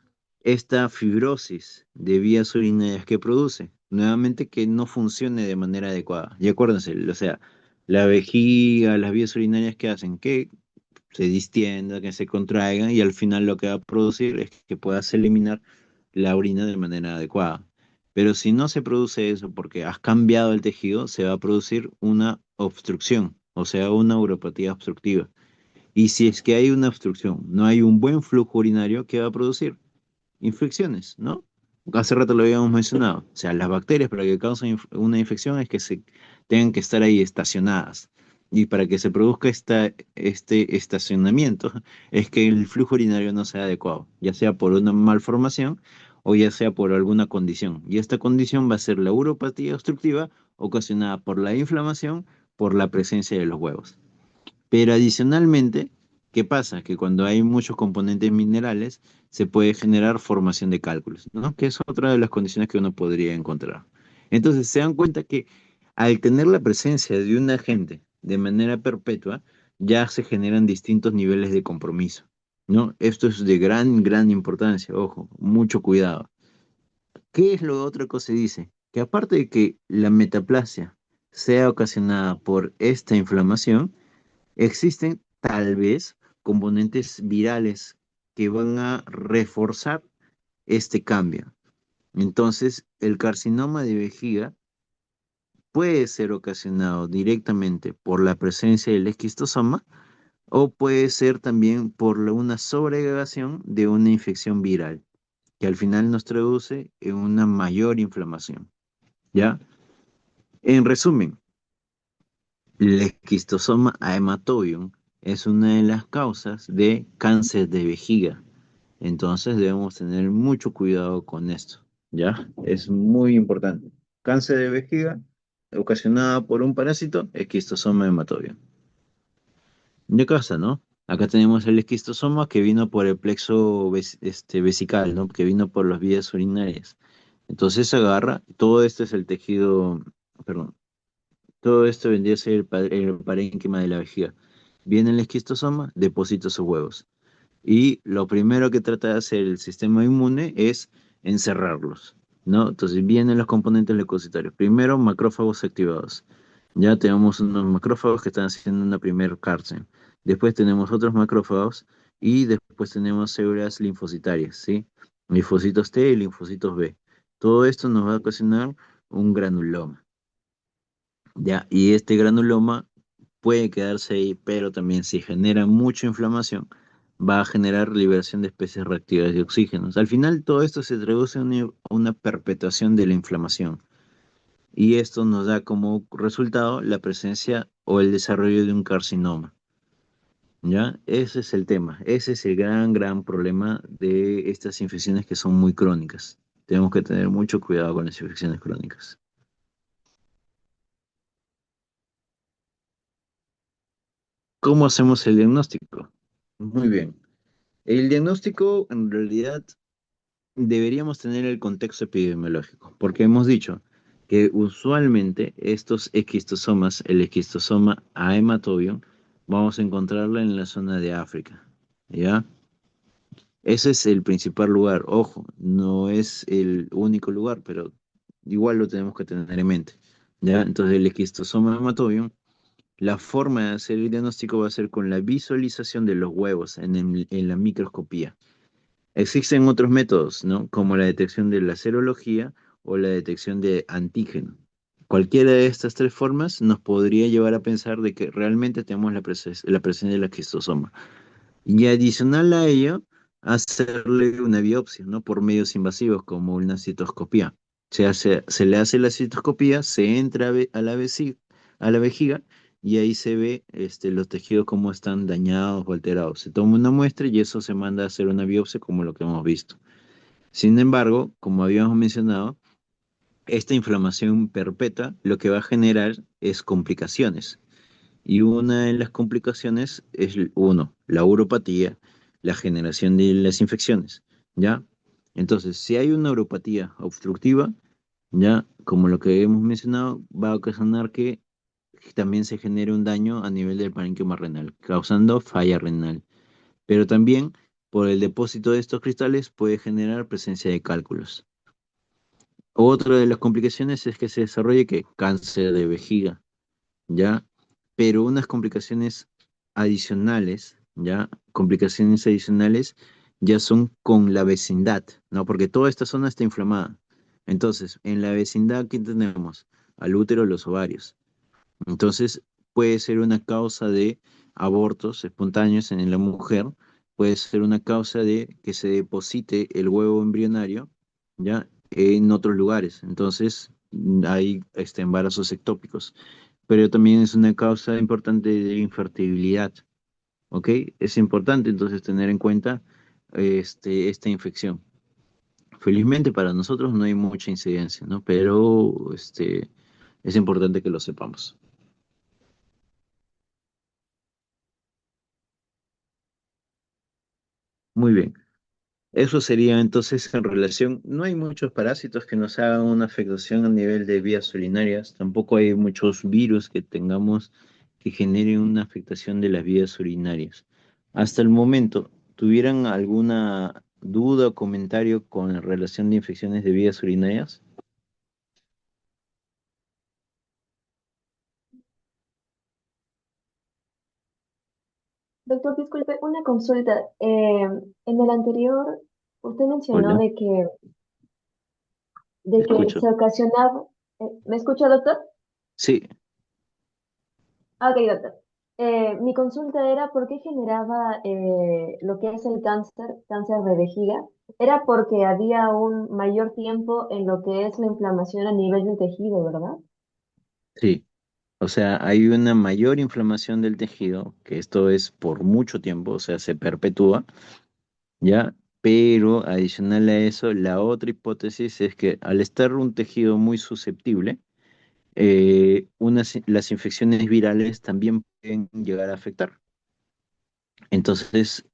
esta fibrosis de vías urinarias que produce, nuevamente que no funcione de manera adecuada. Y acuérdense, o sea, la vejiga, las vías urinarias que hacen que se distienda, que se contraigan y al final lo que va a producir es que puedas eliminar la orina de manera adecuada. Pero si no se produce eso porque has cambiado el tejido, se va a producir una obstrucción, o sea, una uropatía obstructiva. Y si es que hay una obstrucción, no hay un buen flujo urinario, ¿qué va a producir? Infecciones, ¿no? Hace rato lo habíamos mencionado. O sea, las bacterias para que causen una infección es que se tengan que estar ahí estacionadas. Y para que se produzca este estacionamiento es que el flujo urinario no sea adecuado, ya sea por una malformación o ya sea por alguna condición. Y esta condición va a ser la uropatía obstructiva ocasionada por la inflamación por la presencia de los huevos. Pero adicionalmente, ¿qué pasa? Que cuando hay muchos componentes minerales, se puede generar formación de cálculos, ¿no? Que es otra de las condiciones que uno podría encontrar. Entonces, se dan cuenta que al tener la presencia de un agente de manera perpetua, ya se generan distintos niveles de compromiso, ¿no? Esto es de gran, gran importancia, ojo, mucho cuidado. ¿Qué es lo otro que se dice? Que aparte de que la metaplasia sea ocasionada por esta inflamación, existen tal vez componentes virales que van a reforzar este cambio. Entonces, el carcinoma de vejiga puede ser ocasionado directamente por la presencia del esquistosoma o puede ser también por una sobreagregación de una infección viral, que al final nos traduce en una mayor inflamación, ¿ya? En resumen, el esquistosoma haematobium es una de las causas de cáncer de vejiga. Entonces debemos tener mucho cuidado con esto, ¿ya? Es muy importante. Cáncer de vejiga ocasionada por un parásito, esquistosoma haematobium. De casa, ¿no? Acá tenemos el esquistosoma que vino por el plexo vesical, ¿no? Que vino por las vías urinarias. Entonces se agarra, todo esto es el tejido, perdón, todo esto vendría a ser el parénquima de la vejiga. Viene el esquistosoma, deposita sus huevos. Y lo primero que trata de hacer el sistema inmune es encerrarlos, ¿no? Entonces vienen los componentes leucocitarios. Primero, macrófagos activados. Ya tenemos unos macrófagos que están haciendo una primer cárcel. Después tenemos otros macrófagos y después tenemos células linfocitarias, ¿sí? Linfocitos T y linfocitos B. Todo esto nos va a ocasionar un granuloma, ¿ya? Y este granuloma puede quedarse ahí, pero también si genera mucha inflamación, va a generar liberación de especies reactivas de oxígenos. Al final, todo esto se traduce en una perpetuación de la inflamación. Y esto nos da como resultado la presencia o el desarrollo de un carcinoma. ¿Ya? Ese es el tema. Ese es el gran problema de estas infecciones que son muy crónicas. Tenemos que tener mucho cuidado con las infecciones crónicas. ¿Cómo hacemos el diagnóstico? Muy bien. El diagnóstico en realidad deberíamos tener el contexto epidemiológico, porque hemos dicho que usualmente estos esquistosomas, el esquistosoma haematobium, vamos a encontrarlo en la zona de África, ¿ya? Ese es el principal lugar, ojo, no es el único lugar, pero igual lo tenemos que tener en mente, ¿ya? Entonces el esquistosoma haematobium, la forma de hacer el diagnóstico va a ser con la visualización de los huevos en la microscopía. Existen otros métodos, ¿no? Como la detección de la serología o la detección de antígeno. Cualquiera de estas tres formas nos podría llevar a pensar de que realmente tenemos la presencia del esquistosoma. Y adicional a ello, hacerle una biopsia, ¿no? Por medios invasivos como una citoscopía. Se le hace la citoscopía, se entra a la vejiga y ahí se ve los tejidos cómo están dañados o alterados. Se toma una muestra y eso se manda a hacer una biopsia como lo que hemos visto. Sin embargo, como habíamos mencionado, esta inflamación perpetua lo que va a generar es complicaciones. Y una de las complicaciones es, uno, la uropatía, la generación de las infecciones, ¿ya? Entonces, si hay una uropatía obstructiva, ya, como lo que hemos mencionado, va a ocasionar que también se genere un daño a nivel del parénquima renal, causando falla renal. Pero también, por el depósito de estos cristales, puede generar presencia de cálculos. Otra de las complicaciones es que se desarrolle que cáncer de vejiga, ¿ya? Pero unas complicaciones adicionales, ¿ya? Complicaciones adicionales ya son con la vecindad, ¿no? Porque toda esta zona está inflamada. Entonces, en la vecindad, ¿qué tenemos? Al útero, los ovarios. Entonces, puede ser una causa de abortos espontáneos en la mujer, puede ser una causa de que se deposite el huevo embrionario, ¿ya? En otros lugares. Entonces, hay embarazos ectópicos, pero también es una causa importante de infertilidad, ¿ok? Es importante entonces tener en cuenta esta infección. Felizmente para nosotros no hay mucha incidencia, ¿no? Pero es importante que lo sepamos. Muy bien. Eso sería entonces en relación, no hay muchos parásitos que nos hagan una afectación a nivel de vías urinarias, tampoco hay muchos virus que tengamos que generen una afectación de las vías urinarias. Hasta el momento, ¿tuvieran alguna duda o comentario con la relación de infecciones de vías urinarias? Doctor, disculpe, una consulta. En el anterior, usted mencionó Hola, te de que escucho. se ocasionaba. ¿Me escucha, doctor? Sí, Ah, ok, doctor. Mi consulta era por qué generaba lo que es el cáncer de vejiga. Era porque había un mayor tiempo en lo que es la inflamación a nivel del tejido, ¿verdad? sí. O sea, hay una mayor inflamación del tejido, que esto es por mucho tiempo, o sea, se perpetúa, ¿ya? Pero adicional a eso, la otra hipótesis es que al estar un tejido muy susceptible, las infecciones virales también pueden llegar a afectar. Entonces,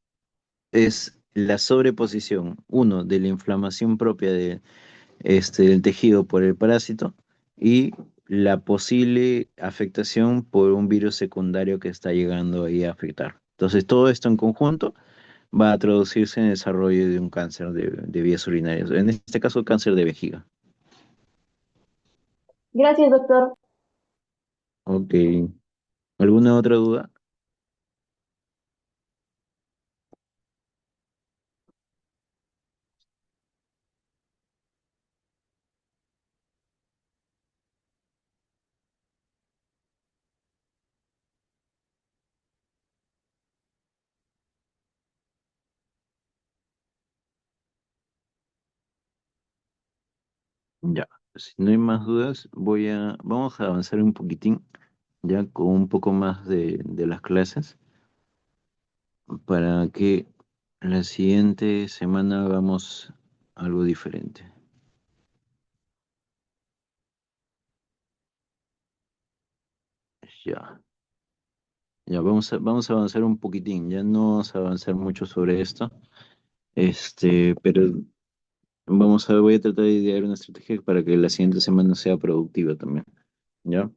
es la sobreposición, uno, de la inflamación propia del tejido por el parásito y la posible afectación por un virus secundario que está llegando ahí a afectar. Entonces, todo esto en conjunto va a traducirse en el desarrollo de un cáncer de vías urinarias, en este caso cáncer de vejiga. Gracias, doctor. Ok, ¿alguna otra duda? Ya, si no hay más dudas, vamos a avanzar un poquitín, ya con un poco más de las clases, para que la siguiente semana hagamos algo diferente. Ya, ya vamos a avanzar un poquitín, ya no vamos a avanzar mucho sobre esto, pero voy a tratar de idear una estrategia para que la siguiente semana sea productiva también, ¿ya?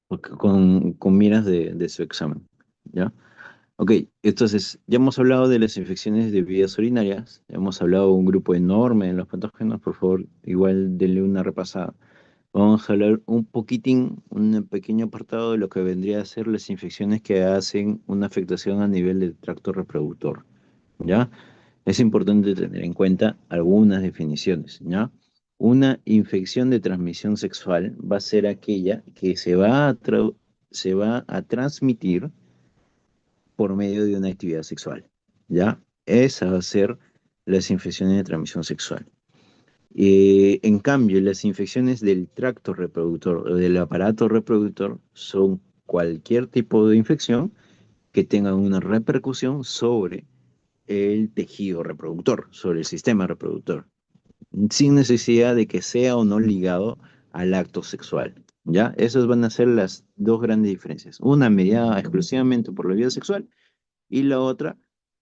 Con miras de su examen, ¿ya? Ok, entonces, ya hemos hablado de las infecciones de vías urinarias, hemos hablado de un grupo enorme de los patógenos, por favor, igual denle una repasada. Vamos a hablar un poquitín, un pequeño apartado de lo que vendría a ser las infecciones que hacen una afectación a nivel del tracto reproductor, ¿ya? Es importante tener en cuenta algunas definiciones, ¿ya? Una infección de transmisión sexual va a ser aquella que se va a transmitir por medio de una actividad sexual, ¿ya? Esa va a ser las infecciones de transmisión sexual. En cambio, las infecciones del tracto reproductor o del aparato reproductor son cualquier tipo de infección que tenga una repercusión sobre el tejido reproductor, sobre el sistema reproductor, sin necesidad de que sea o no ligado al acto sexual. ¿Ya? Esas van a ser las dos grandes diferencias. Una mediada exclusivamente por la vida sexual y la otra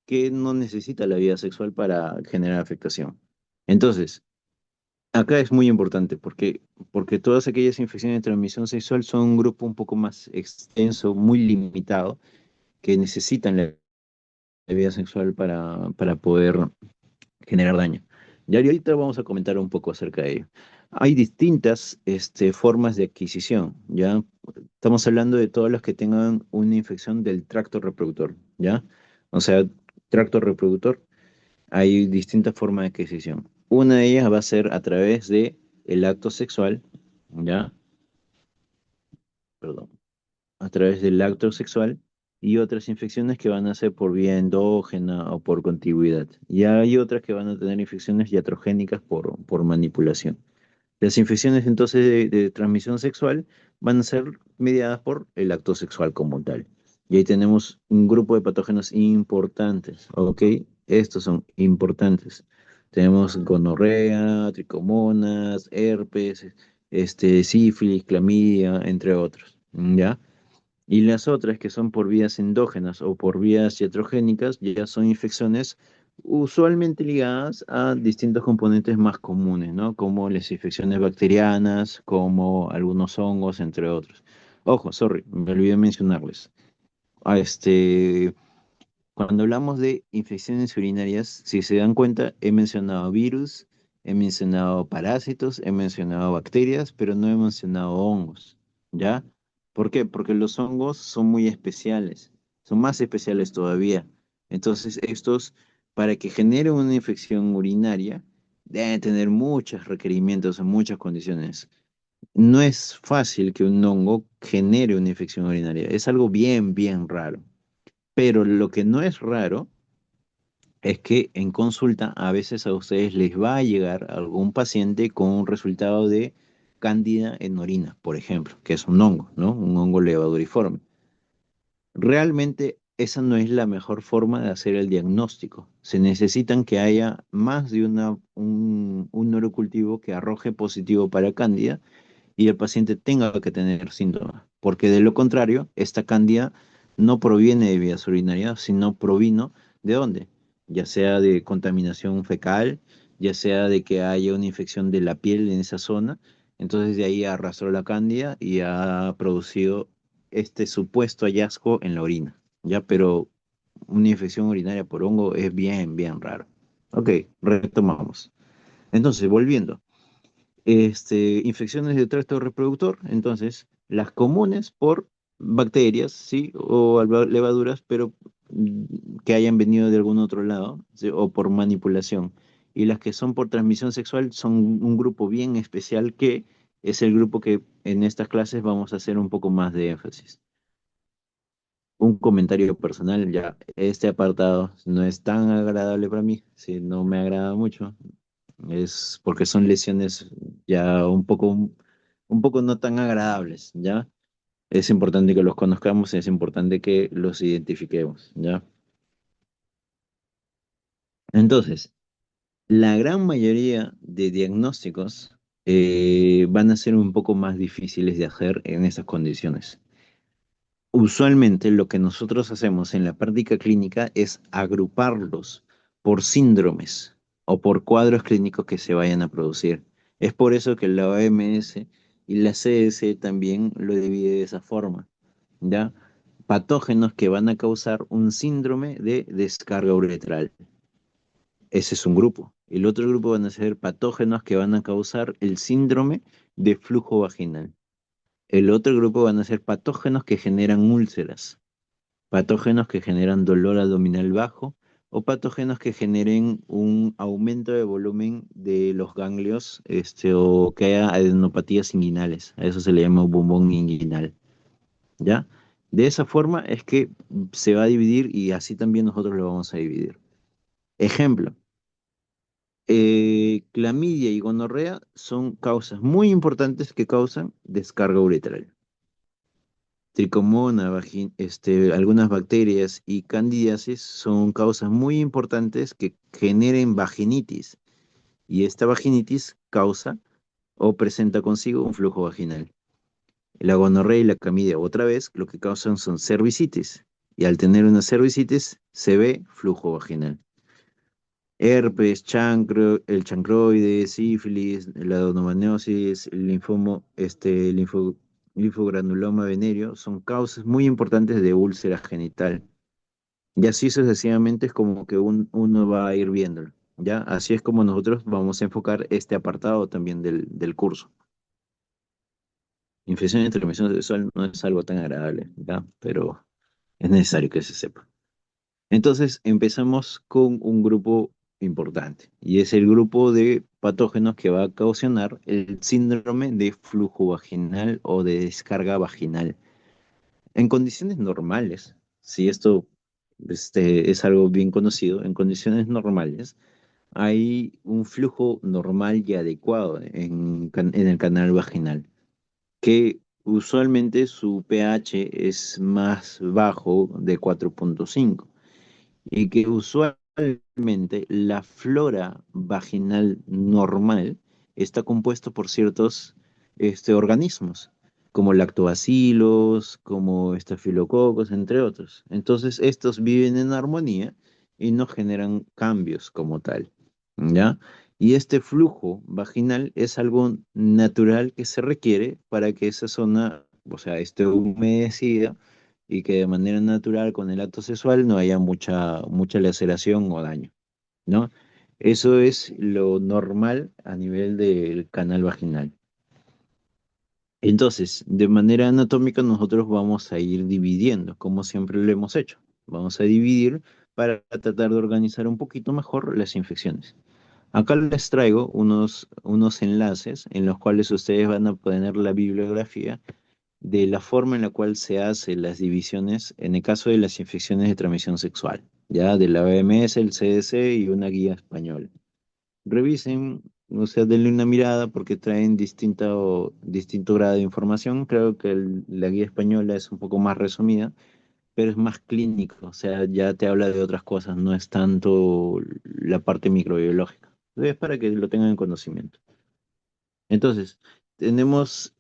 que no necesita la vida sexual para generar afectación. Entonces, acá es muy importante porque todas aquellas infecciones de transmisión sexual son un grupo un poco más extenso, muy limitado, que necesitan la vida sexual para poder generar daño. Ya y ahorita vamos a comentar un poco acerca de ello. Hay distintas formas de adquisición, ¿ya? Estamos hablando de todas las que tengan una infección del tracto reproductor, ¿ya? O sea, tracto reproductor, hay distintas formas de adquisición. Una de ellas va a ser a través de el acto sexual, ¿ya? Perdón. A través del acto sexual y otras infecciones que van a ser por vía endógena o por contigüidad. Y hay otras que van a tener infecciones iatrogénicas por manipulación. Las infecciones entonces de transmisión sexual van a ser mediadas por el acto sexual como tal. Y ahí tenemos un grupo de patógenos importantes, ¿ok? Estos son importantes. Tenemos gonorrea, tricomonas, herpes, sífilis, clamidia, entre otros, ¿ya? Y las otras que son por vías endógenas o por vías iatrogénicas ya son infecciones usualmente ligadas a distintos componentes más comunes, ¿no? Como las infecciones bacterianas, como algunos hongos, entre otros. Ojo, sorry, me olvidé mencionarles. Ah, Cuando hablamos de infecciones urinarias, si se dan cuenta, he mencionado virus, he mencionado parásitos, he mencionado bacterias, pero no he mencionado hongos, ¿ya? ¿Por qué? Porque los hongos son muy especiales, son más especiales todavía. Entonces, estos, para que genere una infección urinaria, deben tener muchos requerimientos en muchas condiciones. No es fácil que un hongo genere una infección urinaria, es algo bien, bien raro. Pero lo que no es raro es que en consulta a veces a ustedes les va a llegar algún paciente con un resultado de cándida en orina, por ejemplo, que es un hongo, ¿no? Un hongo levaduriforme. Realmente esa no es la mejor forma de hacer el diagnóstico. Se necesitan que haya más de un neurocultivo que arroje positivo para cándida y el paciente tenga que tener síntomas, porque de lo contrario, esta cándida no proviene de vías urinarias, sino provino ¿de dónde? Ya sea de contaminación fecal, ya sea de que haya una infección de la piel en esa zona, entonces de ahí arrastró la cándida y ha producido este supuesto hallazgo en la orina, ¿ya? Pero una infección urinaria por hongo es bien, bien raro. Ok, retomamos. Entonces, volviendo infecciones de tracto reproductor, entonces las comunes por bacterias, sí, o levaduras, pero que hayan venido de algún otro lado, ¿sí? O por manipulación. Y las que son por transmisión sexual son un grupo bien especial que es el grupo que en estas clases vamos a hacer un poco más de énfasis. Un comentario personal, ya, este apartado no es tan agradable para mí, sí, no me agrada mucho, es porque son lesiones ya un poco no tan agradables, ¿ya? Es importante que los conozcamos, es importante que los identifiquemos, ¿ya? Entonces, la gran mayoría de diagnósticos van a ser un poco más difíciles de hacer en esas condiciones. Usualmente lo que nosotros hacemos en la práctica clínica es agruparlos por síndromes o por cuadros clínicos que se vayan a producir. Es por eso que la OMS y la CS también lo divide de esa forma, ¿ya? Patógenos que van a causar un síndrome de descarga uretral. Ese es un grupo. El otro grupo van a ser patógenos que van a causar el síndrome de flujo vaginal. El otro grupo van a ser patógenos que generan úlceras, patógenos que generan dolor abdominal bajo o patógenos que generen un aumento de volumen de los ganglios, o que haya adenopatías inguinales. A eso se le llama bombón inguinal, ¿ya? De esa forma es que se va a dividir y así también nosotros lo vamos a dividir. Ejemplo, clamidia y gonorrea son causas muy importantes que causan descarga uretral. Tricomona, algunas bacterias y candidiasis son causas muy importantes que generen vaginitis y esta vaginitis causa o presenta consigo un flujo vaginal. La gonorrea y la clamidia, otra vez, lo que causan son cervicitis y al tener una cervicitis se ve flujo vaginal. Herpes, el chancroide, sífilis, la adenomyosis, el linfogranuloma venéreo son causas muy importantes de úlcera genital. Y así sucesivamente es como que uno va a ir viéndolo, ¿ya? Así es como nosotros vamos a enfocar este apartado también del curso. Infección de transmisión sexual no es algo tan agradable, ¿ya? Pero es necesario que se sepa. Entonces empezamos con un grupo importante y es el grupo de patógenos que va a causar el síndrome de flujo vaginal o de descarga vaginal. En condiciones normales, si esto es algo bien conocido, en condiciones normales hay un flujo normal y adecuado en el canal vaginal, que usualmente su pH es más bajo de 4,5 y que usualmente la flora vaginal normal está compuesta por ciertos organismos, como lactobacilos, como estafilococos, entre otros. Entonces, estos viven en armonía y no generan cambios como tal, ¿ya? Y este flujo vaginal es algo natural que se requiere para que esa zona, o sea, esté humedecida y que de manera natural con el acto sexual no haya mucha laceración o daño, ¿no? Eso es lo normal a nivel del canal vaginal. Entonces, de manera anatómica nosotros vamos a ir dividiendo, como siempre lo hemos hecho. Vamos a dividir para tratar de organizar un poquito mejor las infecciones. Acá les traigo unos enlaces en los cuales ustedes van a tener la bibliografía de la forma en la cual se hacen las divisiones en el caso de las infecciones de transmisión sexual, ya de la OMS, el CDC y una guía española. Revisen, o sea, denle una mirada porque traen distinto grado de información. Creo que la guía española es un poco más resumida, pero es más clínico, o sea, ya te habla de otras cosas, no es tanto la parte microbiológica. Es para que lo tengan en conocimiento. Entonces, tenemos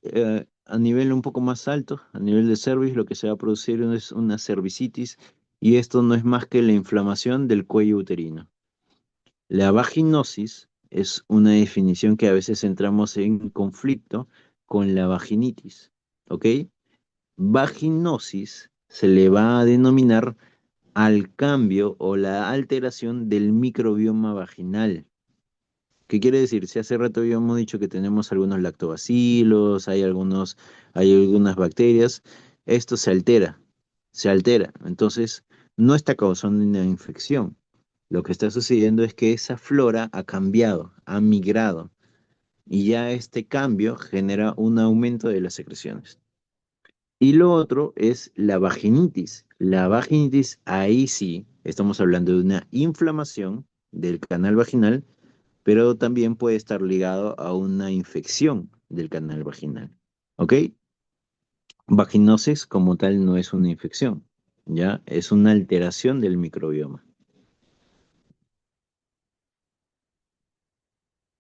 a nivel un poco más alto, a nivel de cervix, lo que se va a producir es una cervicitis y esto no es más que la inflamación del cuello uterino. La vaginosis es una definición que a veces entramos en conflicto con la vaginitis, ¿ok? Vaginosis se le va a denominar al cambio o la alteración del microbioma vaginal. ¿Qué quiere decir? Si hace rato habíamos dicho que tenemos algunos lactobacilos, hay algunas bacterias, esto se altera. Entonces, no está causando una infección. Lo que está sucediendo es que esa flora ha cambiado, ha migrado, y ya este cambio genera un aumento de las secreciones. Y lo otro es la vaginitis. La vaginitis, ahí sí, estamos hablando de una inflamación del canal vaginal, pero también puede estar ligado a una infección del canal vaginal. ¿Ok? Vaginosis como tal no es una infección, ¿ya? Es una alteración del microbioma.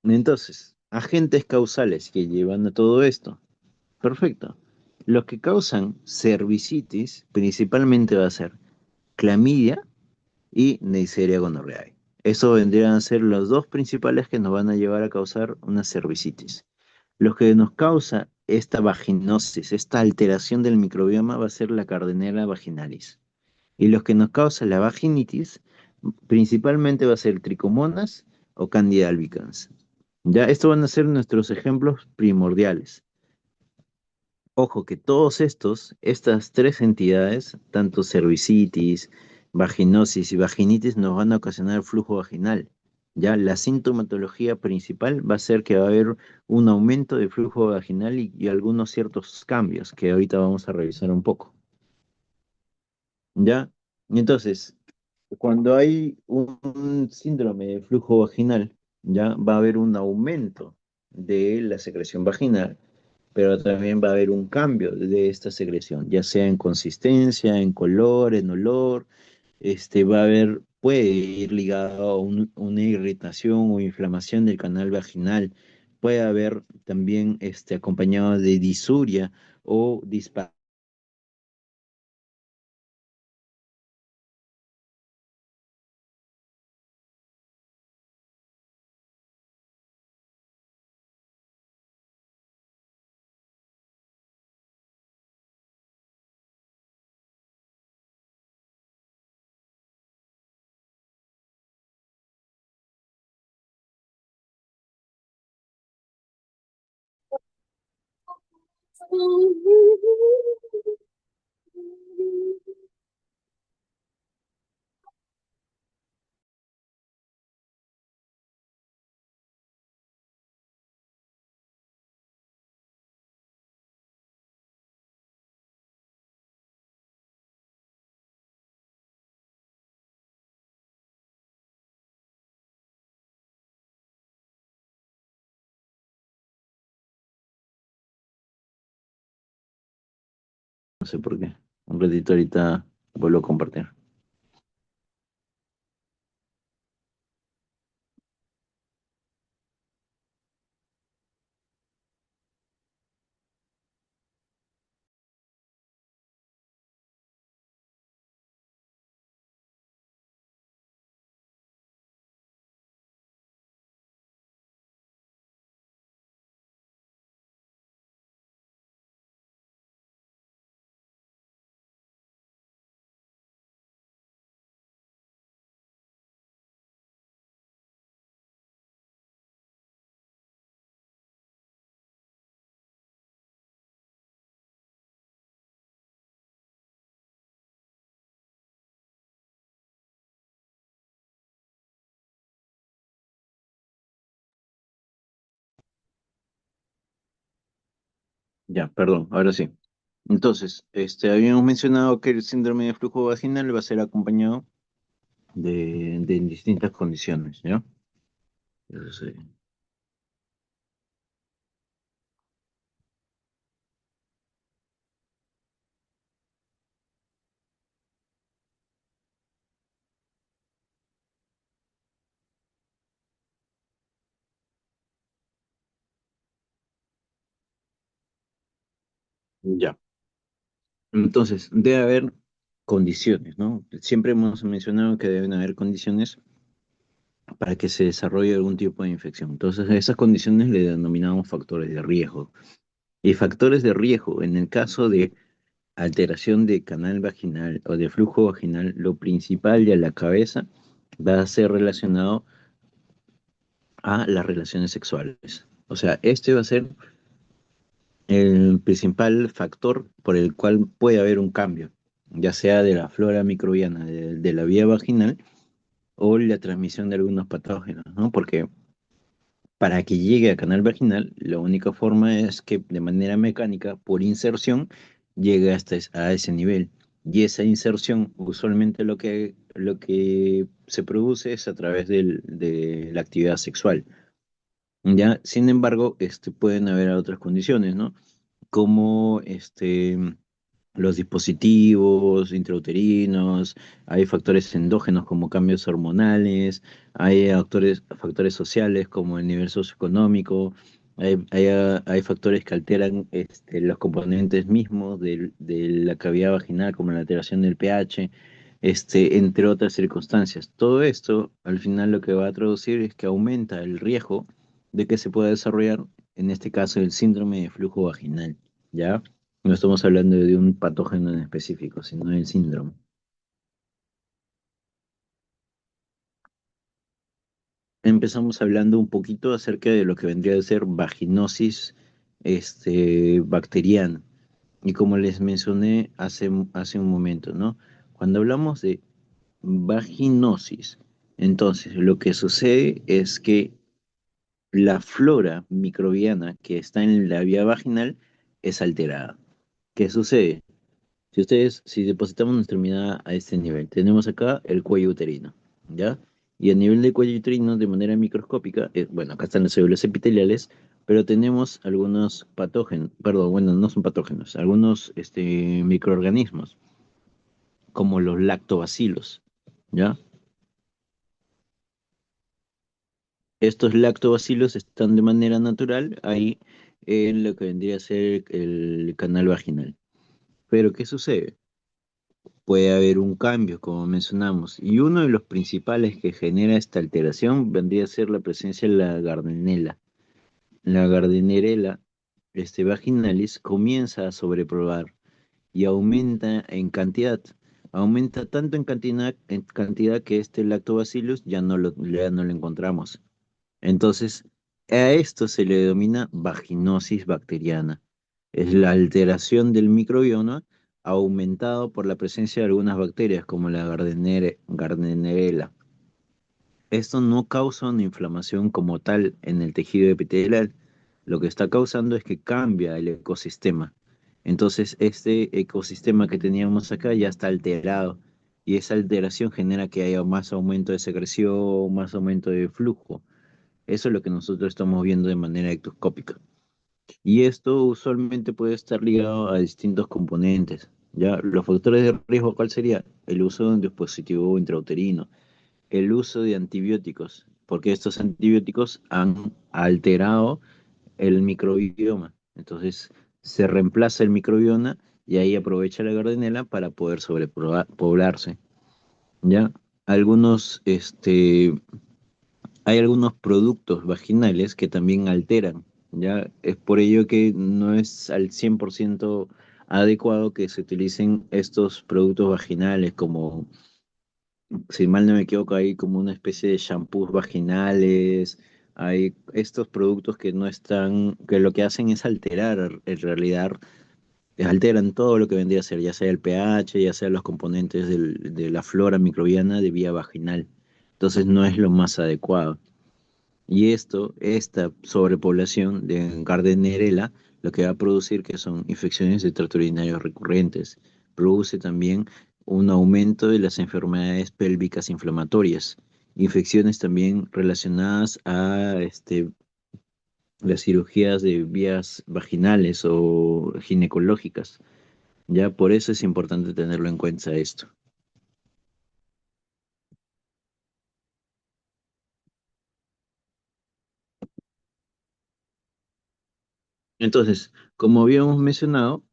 Entonces, agentes causales que llevan a todo esto. Perfecto. Los que causan cervicitis principalmente va a ser clamidia y Neisseria gonorrhoeae. Eso vendrían a ser los dos principales que nos van a llevar a causar una cervicitis. Lo que nos causa esta vaginosis, esta alteración del microbioma, va a ser la Cardinella vaginalis. Y los que nos causa la vaginitis, principalmente va a ser Trichomonas o Candida albicans. Ya, estos van a ser nuestros ejemplos primordiales. Ojo que estas tres entidades, tanto cervicitis, vaginosis y vaginitis, nos van a ocasionar flujo vaginal. Ya la sintomatología principal va a ser que va a haber un aumento de flujo vaginal y algunos ciertos cambios que ahorita vamos a revisar un poco. ¿Ya? Entonces, cuando hay un síndrome de flujo vaginal, ya va a haber un aumento de la secreción vaginal, pero también va a haber un cambio de esta secreción, ya sea en consistencia, en color, en olor, puede ir ligado a una irritación o inflamación del canal vaginal, puede haber también acompañado de disuria o disparate. No sé por qué. Un ratito ahorita vuelvo a compartir. Ya, perdón, ahora sí. Entonces, habíamos mencionado que el síndrome de flujo vaginal va a ser acompañado de distintas condiciones, ¿ya? Eso sí. Ya. Entonces, debe haber condiciones, ¿no? Siempre hemos mencionado que deben haber condiciones para que se desarrolle algún tipo de infección. Entonces, a esas condiciones le denominamos factores de riesgo. Y factores de riesgo, en el caso de alteración de canal vaginal o de flujo vaginal, lo principal y a la cabeza va a ser relacionado a las relaciones sexuales. O sea, este va a ser el principal factor por el cual puede haber un cambio, ya sea de la flora microbiana de la vía vaginal o la transmisión de algunos patógenos, ¿no? Porque para que llegue al canal vaginal, la única forma es que de manera mecánica, por inserción, llegue hasta a ese nivel. Y esa inserción, usualmente lo que se produce es a través de la actividad sexual. Ya, sin embargo, pueden haber otras condiciones, ¿no? Como los dispositivos intrauterinos, hay factores endógenos como cambios hormonales, hay factores sociales como el nivel socioeconómico, hay factores que alteran los componentes mismos de la cavidad vaginal, como la alteración del pH, entre otras circunstancias. Todo esto, al final, lo que va a traducir es que aumenta el riesgo de que se pueda desarrollar, en este caso, el síndrome de flujo vaginal, ¿ya? No estamos hablando de un patógeno en específico, sino del síndrome. Empezamos hablando un poquito acerca de lo que vendría a ser vaginosis bacteriana. Y como les mencioné hace un momento, ¿no? Cuando hablamos de vaginosis, entonces lo que sucede es que la flora microbiana que está en la vía vaginal es alterada. ¿Qué sucede? Si depositamos nuestra mirada a este nivel, tenemos acá el cuello uterino, ¿ya? Y a nivel del cuello uterino, de manera microscópica, bueno, acá están las células epiteliales, pero tenemos algunos patógenos, perdón, bueno, no son patógenos, algunos microorganismos, como los lactobacilos, ¿ya? Estos lactobacilos están de manera natural ahí en lo que vendría a ser el canal vaginal. Pero, ¿qué sucede? Puede haber un cambio, como mencionamos, y uno de los principales que genera esta alteración vendría a ser la presencia de la gardnerela. La gardnerela, vaginalis, comienza a sobreprobar y aumenta tanto en cantidad que este lactobacillus ya no lo encontramos. Entonces, a esto se le denomina vaginosis bacteriana. Es la alteración del microbioma aumentado por la presencia de algunas bacterias como la Gardnerella. Esto no causa una inflamación como tal en el tejido epitelial. Lo que está causando es que cambia el ecosistema. Entonces, este ecosistema que teníamos acá ya está alterado y esa alteración genera que haya más aumento de secreción, más aumento de flujo. Eso es lo que nosotros estamos viendo de manera ectoscópica. Y esto usualmente puede estar ligado a distintos componentes. ¿Ya? Los factores de riesgo, ¿cuál sería? El uso de un dispositivo intrauterino, el uso de antibióticos, porque estos antibióticos han alterado el microbioma. Entonces, se reemplaza el microbioma y ahí aprovecha la gardinela para poder sobrepoblarse. ¿Ya? Algunos, hay algunos productos vaginales que también alteran, ¿ya? Es por ello que no es al 100% adecuado que se utilicen estos productos vaginales como, si mal no me equivoco, hay como una especie de shampoos vaginales, hay estos productos que no están, que lo que hacen es alterar, en realidad, alteran todo lo que vendría a ser, ya sea el pH, ya sea los componentes de la flora microbiana de vía vaginal. Entonces no es lo más adecuado. Y esta sobrepoblación de Gardnerella lo que va a producir que son infecciones de tracto urinario recurrentes. Produce también un aumento de las enfermedades pélvicas inflamatorias, infecciones también relacionadas a las cirugías de vías vaginales o ginecológicas. Ya por eso es importante tenerlo en cuenta esto. Entonces, como habíamos mencionado,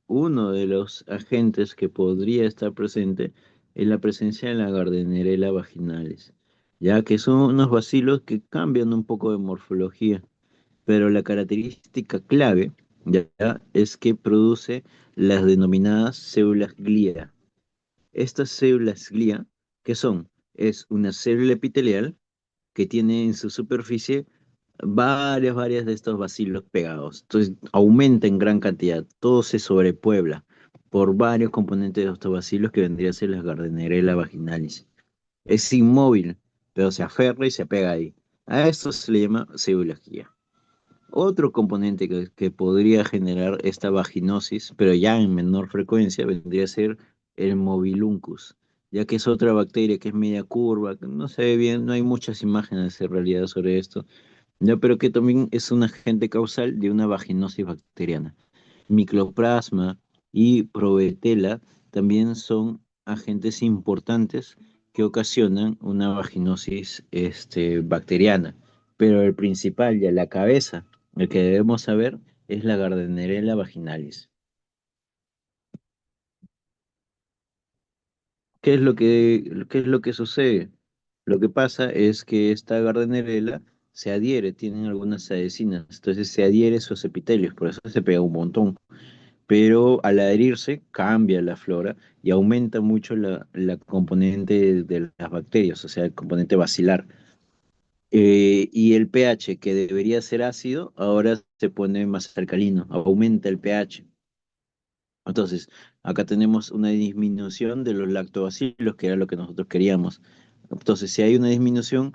uno de los agentes que podría estar presente es la presencia de la Gardnerella vaginalis, ya que son unos bacilos que cambian un poco de morfología, pero la característica clave ya es que produce las denominadas células glía. Estas células glía, ¿qué son? Es una célula epitelial que tiene en su superficie varias de estos bacilos pegados. Entonces aumenta en gran cantidad, todo se sobrepuebla por varios componentes de estos bacilos que vendría a ser la Gardnerella vaginalis. Es inmóvil, pero se aferra y se pega ahí. A esto se le llama células-guía. Otro componente que podría generar esta vaginosis, pero ya en menor frecuencia, vendría a ser el Mobiluncus, ya que es otra bacteria que es media curva, que no se ve bien, no hay muchas imágenes en realidad sobre esto, ya, pero que también es un agente causal de una vaginosis bacteriana. Microplasma y Provetela también son agentes importantes que ocasionan una vaginosis bacteriana. Pero el principal y a la cabeza, el que debemos saber, es la Gardnerella vaginalis. ¿Qué es lo que sucede? Lo que pasa es que esta Gardnerella se adhiere, tienen algunas adhesinas, entonces se adhiere a sus epitelios, por eso se pega un montón. Pero al adherirse cambia la flora y aumenta mucho la componente de las bacterias, o sea, el componente bacilar. Y el pH, que debería ser ácido, ahora se pone más alcalino, aumenta el pH. Entonces, acá tenemos una disminución de los lactobacilos, que era lo que nosotros queríamos. Entonces, si hay una disminución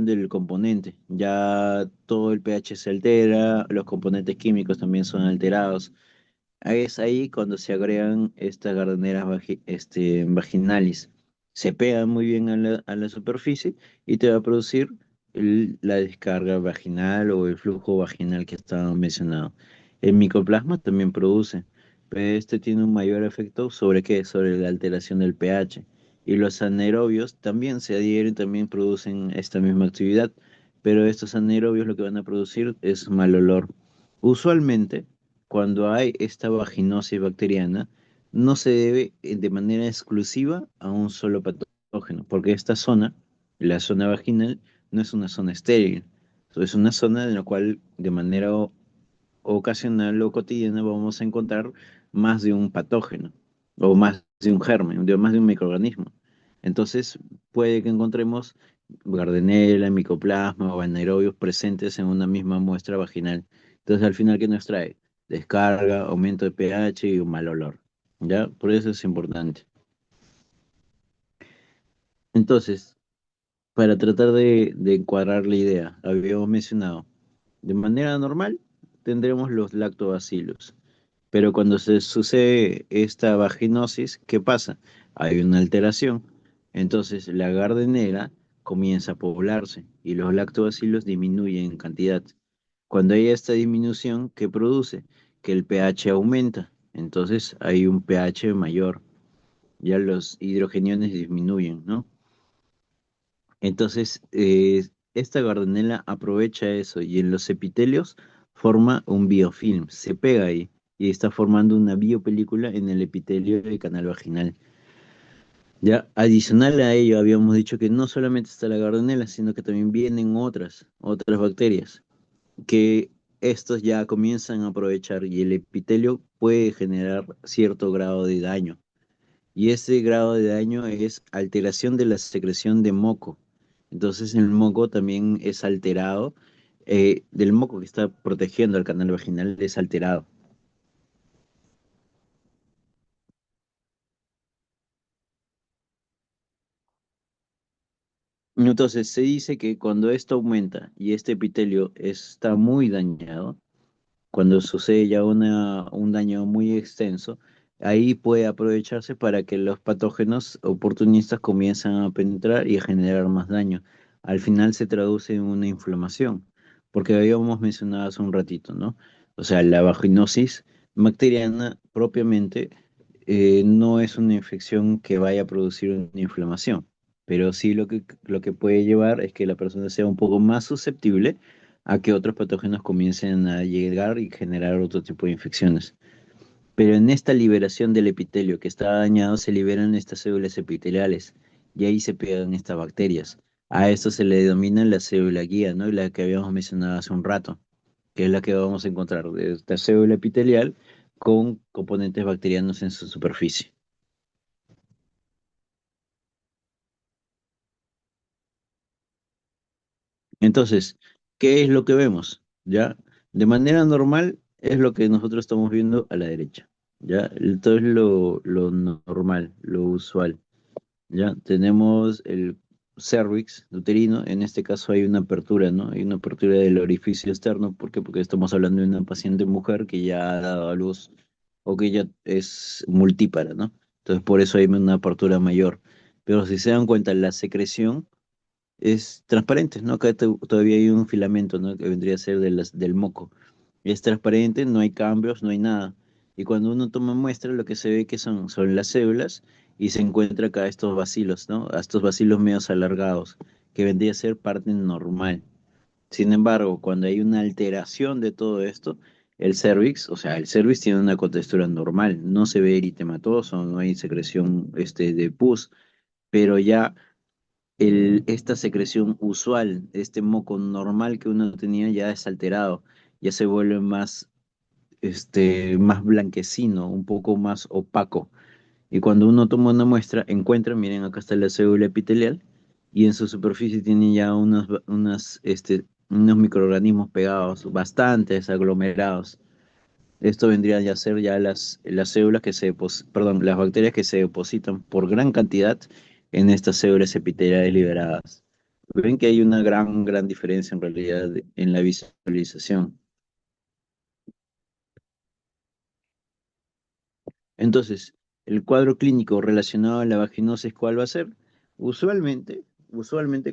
del componente. Ya todo el pH se altera, los componentes químicos también son alterados. Es ahí cuando se agregan estas gardeneras vaginalis. Se pegan muy bien a la superficie y te va a producir la descarga vaginal o el flujo vaginal que estaba mencionado. El micoplasma también produce, pero este tiene un mayor efecto sobre qué, sobre la alteración del pH. Y los anaerobios también se adhieren, también producen esta misma actividad, pero estos anaerobios lo que van a producir es mal olor. Usualmente, cuando hay esta vaginosis bacteriana, no se debe de manera exclusiva a un solo patógeno, porque esta zona, la zona vaginal, no es una zona estéril. Es una zona en la cual de manera ocasional o cotidiana vamos a encontrar más de un patógeno, o más de un germen, de más de un microorganismo. Entonces, puede que encontremos Gardnerella, Mycoplasma o anaerobios presentes en una misma muestra vaginal. Entonces, al final, ¿qué nos trae? Descarga, aumento de pH y un mal olor. ¿Ya? Por eso es importante. Entonces, para tratar de encuadrar la idea, habíamos mencionado, de manera normal, tendremos los lactobacilos. Pero cuando se sucede esta vaginosis, ¿qué pasa? Hay una alteración. Entonces la gardenera comienza a poblarse y los lactobacilos disminuyen en cantidad. Cuando hay esta disminución, ¿qué produce? Que el pH aumenta. Entonces hay un pH mayor. Ya los hidrogeniones disminuyen, ¿no? Entonces, esta gardenela aprovecha eso y en los epitelios forma un biofilm, se pega ahí y está formando una biopelícula en el epitelio del canal vaginal. Ya adicional a ello, habíamos dicho que no solamente está la gardenela, sino que también vienen otras bacterias, que estos ya comienzan a aprovechar y el epitelio puede generar cierto grado de daño. Y ese grado de daño es alteración de la secreción de moco. Entonces el moco también es alterado, del moco que está protegiendo el canal vaginal es alterado. Entonces, se dice que cuando esto aumenta y este epitelio está muy dañado, cuando sucede ya un daño muy extenso, ahí puede aprovecharse para que los patógenos oportunistas comiencen a penetrar y a generar más daño. Al final se traduce en una inflamación, porque habíamos mencionado hace un ratito, ¿no? O sea, la vaginosis bacteriana propiamente no es una infección que vaya a producir una inflamación, pero sí lo que puede llevar es que la persona sea un poco más susceptible a que otros patógenos comiencen a llegar y generar otro tipo de infecciones. Pero en esta liberación del epitelio que está dañado, se liberan estas células epiteliales y ahí se pegan estas bacterias. A esto se le denomina la célula guía, ¿no? Y la que habíamos mencionado hace un rato, que es la que vamos a encontrar, esta célula epitelial con componentes bacterianos en su superficie. Entonces, ¿qué es lo que vemos? ¿Ya? De manera normal es lo que nosotros estamos viendo a la derecha. ¿Ya? Esto es lo normal, lo usual. ¿Ya? Tenemos el cervix uterino, en este caso hay una apertura, ¿no? Hay una apertura del orificio externo. ¿Por qué? Porque estamos hablando de una paciente mujer que ya ha dado a luz o que ya es multípara, ¿no? Entonces, por eso hay una apertura mayor. Pero si se dan cuenta, la secreción es transparente, ¿no? Acá todavía hay un filamento, ¿no? Que vendría a ser del moco. Es transparente, no hay cambios, no hay nada. Y cuando uno toma muestra, lo que se ve que son las células y se encuentra acá estos bacilos, ¿no? A estos bacilos medios alargados, que vendría a ser parte normal. Sin embargo, cuando hay una alteración de todo esto, el cervix, o sea, el cervix tiene una contextura normal, no se ve eritematoso, no hay secreción de pus, pero ya esta secreción usual, este moco normal que uno tenía ya es alterado, ya se vuelve más blanquecino, un poco más opaco. Y cuando uno toma una muestra, encuentra, miren, acá está la célula epitelial, y en su superficie tiene ya unos microorganismos pegados, bastantes aglomerados. Esto vendría ya a ser ya las células perdón, las bacterias que se depositan por gran cantidad en estas células epiteliales liberadas. Ven que hay una gran diferencia en realidad en la visualización. Entonces, el cuadro clínico relacionado a la vaginosis, ¿cuál va a ser? Usualmente,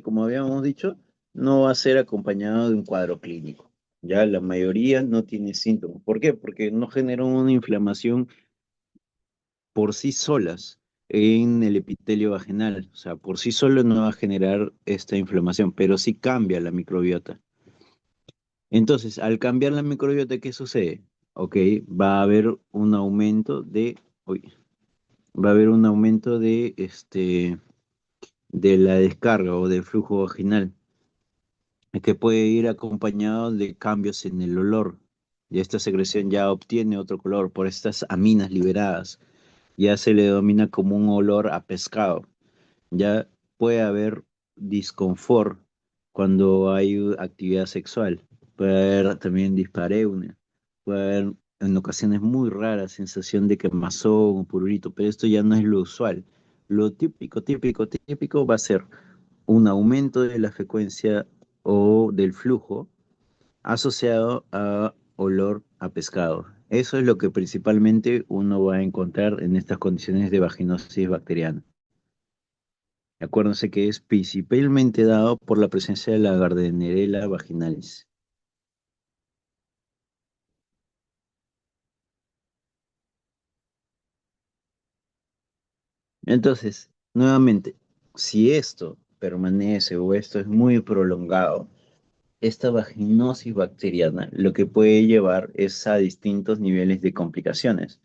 como habíamos dicho, no va a ser acompañado de un cuadro clínico. Ya la mayoría no tiene síntomas. ¿Por qué? Porque no generan una inflamación por sí solas en el epitelio vaginal. O sea, por sí solo no va a generar esta inflamación, pero sí cambia la microbiota. Entonces, al cambiar la microbiota, ¿qué sucede? Ok, va a haber un aumento uy, va a haber un aumento de la descarga o del flujo vaginal, que puede ir acompañado de cambios en el olor. Y esta secreción ya obtiene otro color por estas aminas liberadas. Ya se le denomina como un olor a pescado. Ya puede haber disconfort cuando hay actividad sexual. Puede haber también dispareunia. Puede haber en ocasiones muy raras sensación de quemazón o prurito, pero esto ya no es lo usual. Lo típico va a ser un aumento de la frecuencia o del flujo asociado a olor a pescado. Eso es lo que principalmente uno va a encontrar en estas condiciones de vaginosis bacteriana. Acuérdense que es principalmente dado por la presencia de la Gardnerella vaginalis. Entonces, nuevamente, si esto permanece o esto es muy prolongado, esta vaginosis bacteriana lo que puede llevar es a distintos niveles de complicaciones,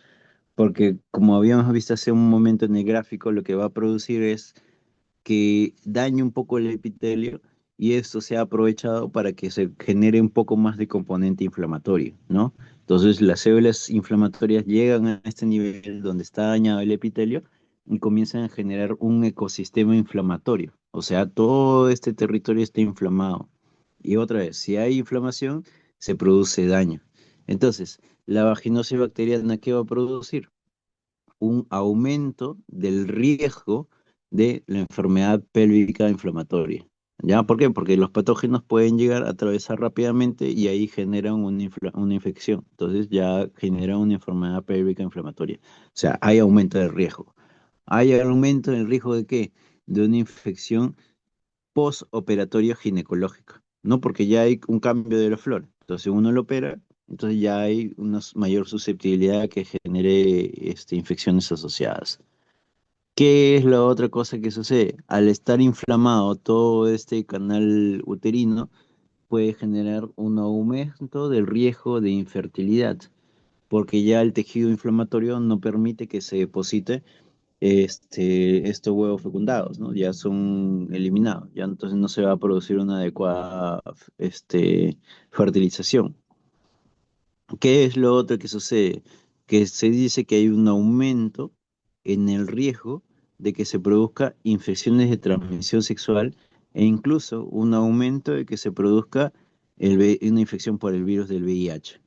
porque como habíamos visto hace un momento en el gráfico, lo que va a producir es que dañe un poco el epitelio y esto se ha aprovechado para que se genere un poco más de componente inflamatorio, ¿no? Entonces las células inflamatorias llegan a este nivel donde está dañado el epitelio y comienzan a generar un ecosistema inflamatorio, o sea, todo este territorio está inflamado. Y otra vez, si hay inflamación, se produce daño. Entonces, la vaginosis bacteriana, ¿qué va a producir? Un aumento del riesgo de la enfermedad pélvica inflamatoria. ¿Ya? ¿Por qué? Porque los patógenos pueden llegar a atravesar rápidamente y ahí generan una infección. Entonces ya genera una enfermedad pélvica inflamatoria. O sea, hay aumento de riesgo. ¿Hay aumento en el riesgo de qué? De una infección postoperatoria ginecológica, ¿no? Porque ya hay un cambio de la flora. Entonces uno lo opera, entonces ya hay una mayor susceptibilidad a que genere infecciones asociadas. ¿Qué es la otra cosa que sucede? Al estar inflamado todo este canal uterino, puede generar un aumento del riesgo de infertilidad, porque ya el tejido inflamatorio no permite que se deposite estos huevos fecundados, ¿no? Ya son eliminados, ya entonces no se va a producir una adecuada fertilización. ¿Qué es lo otro que sucede? Que se dice que hay un aumento en el riesgo de que se produzca infecciones de transmisión sexual e incluso un aumento de que se produzca una infección por el virus del VIH.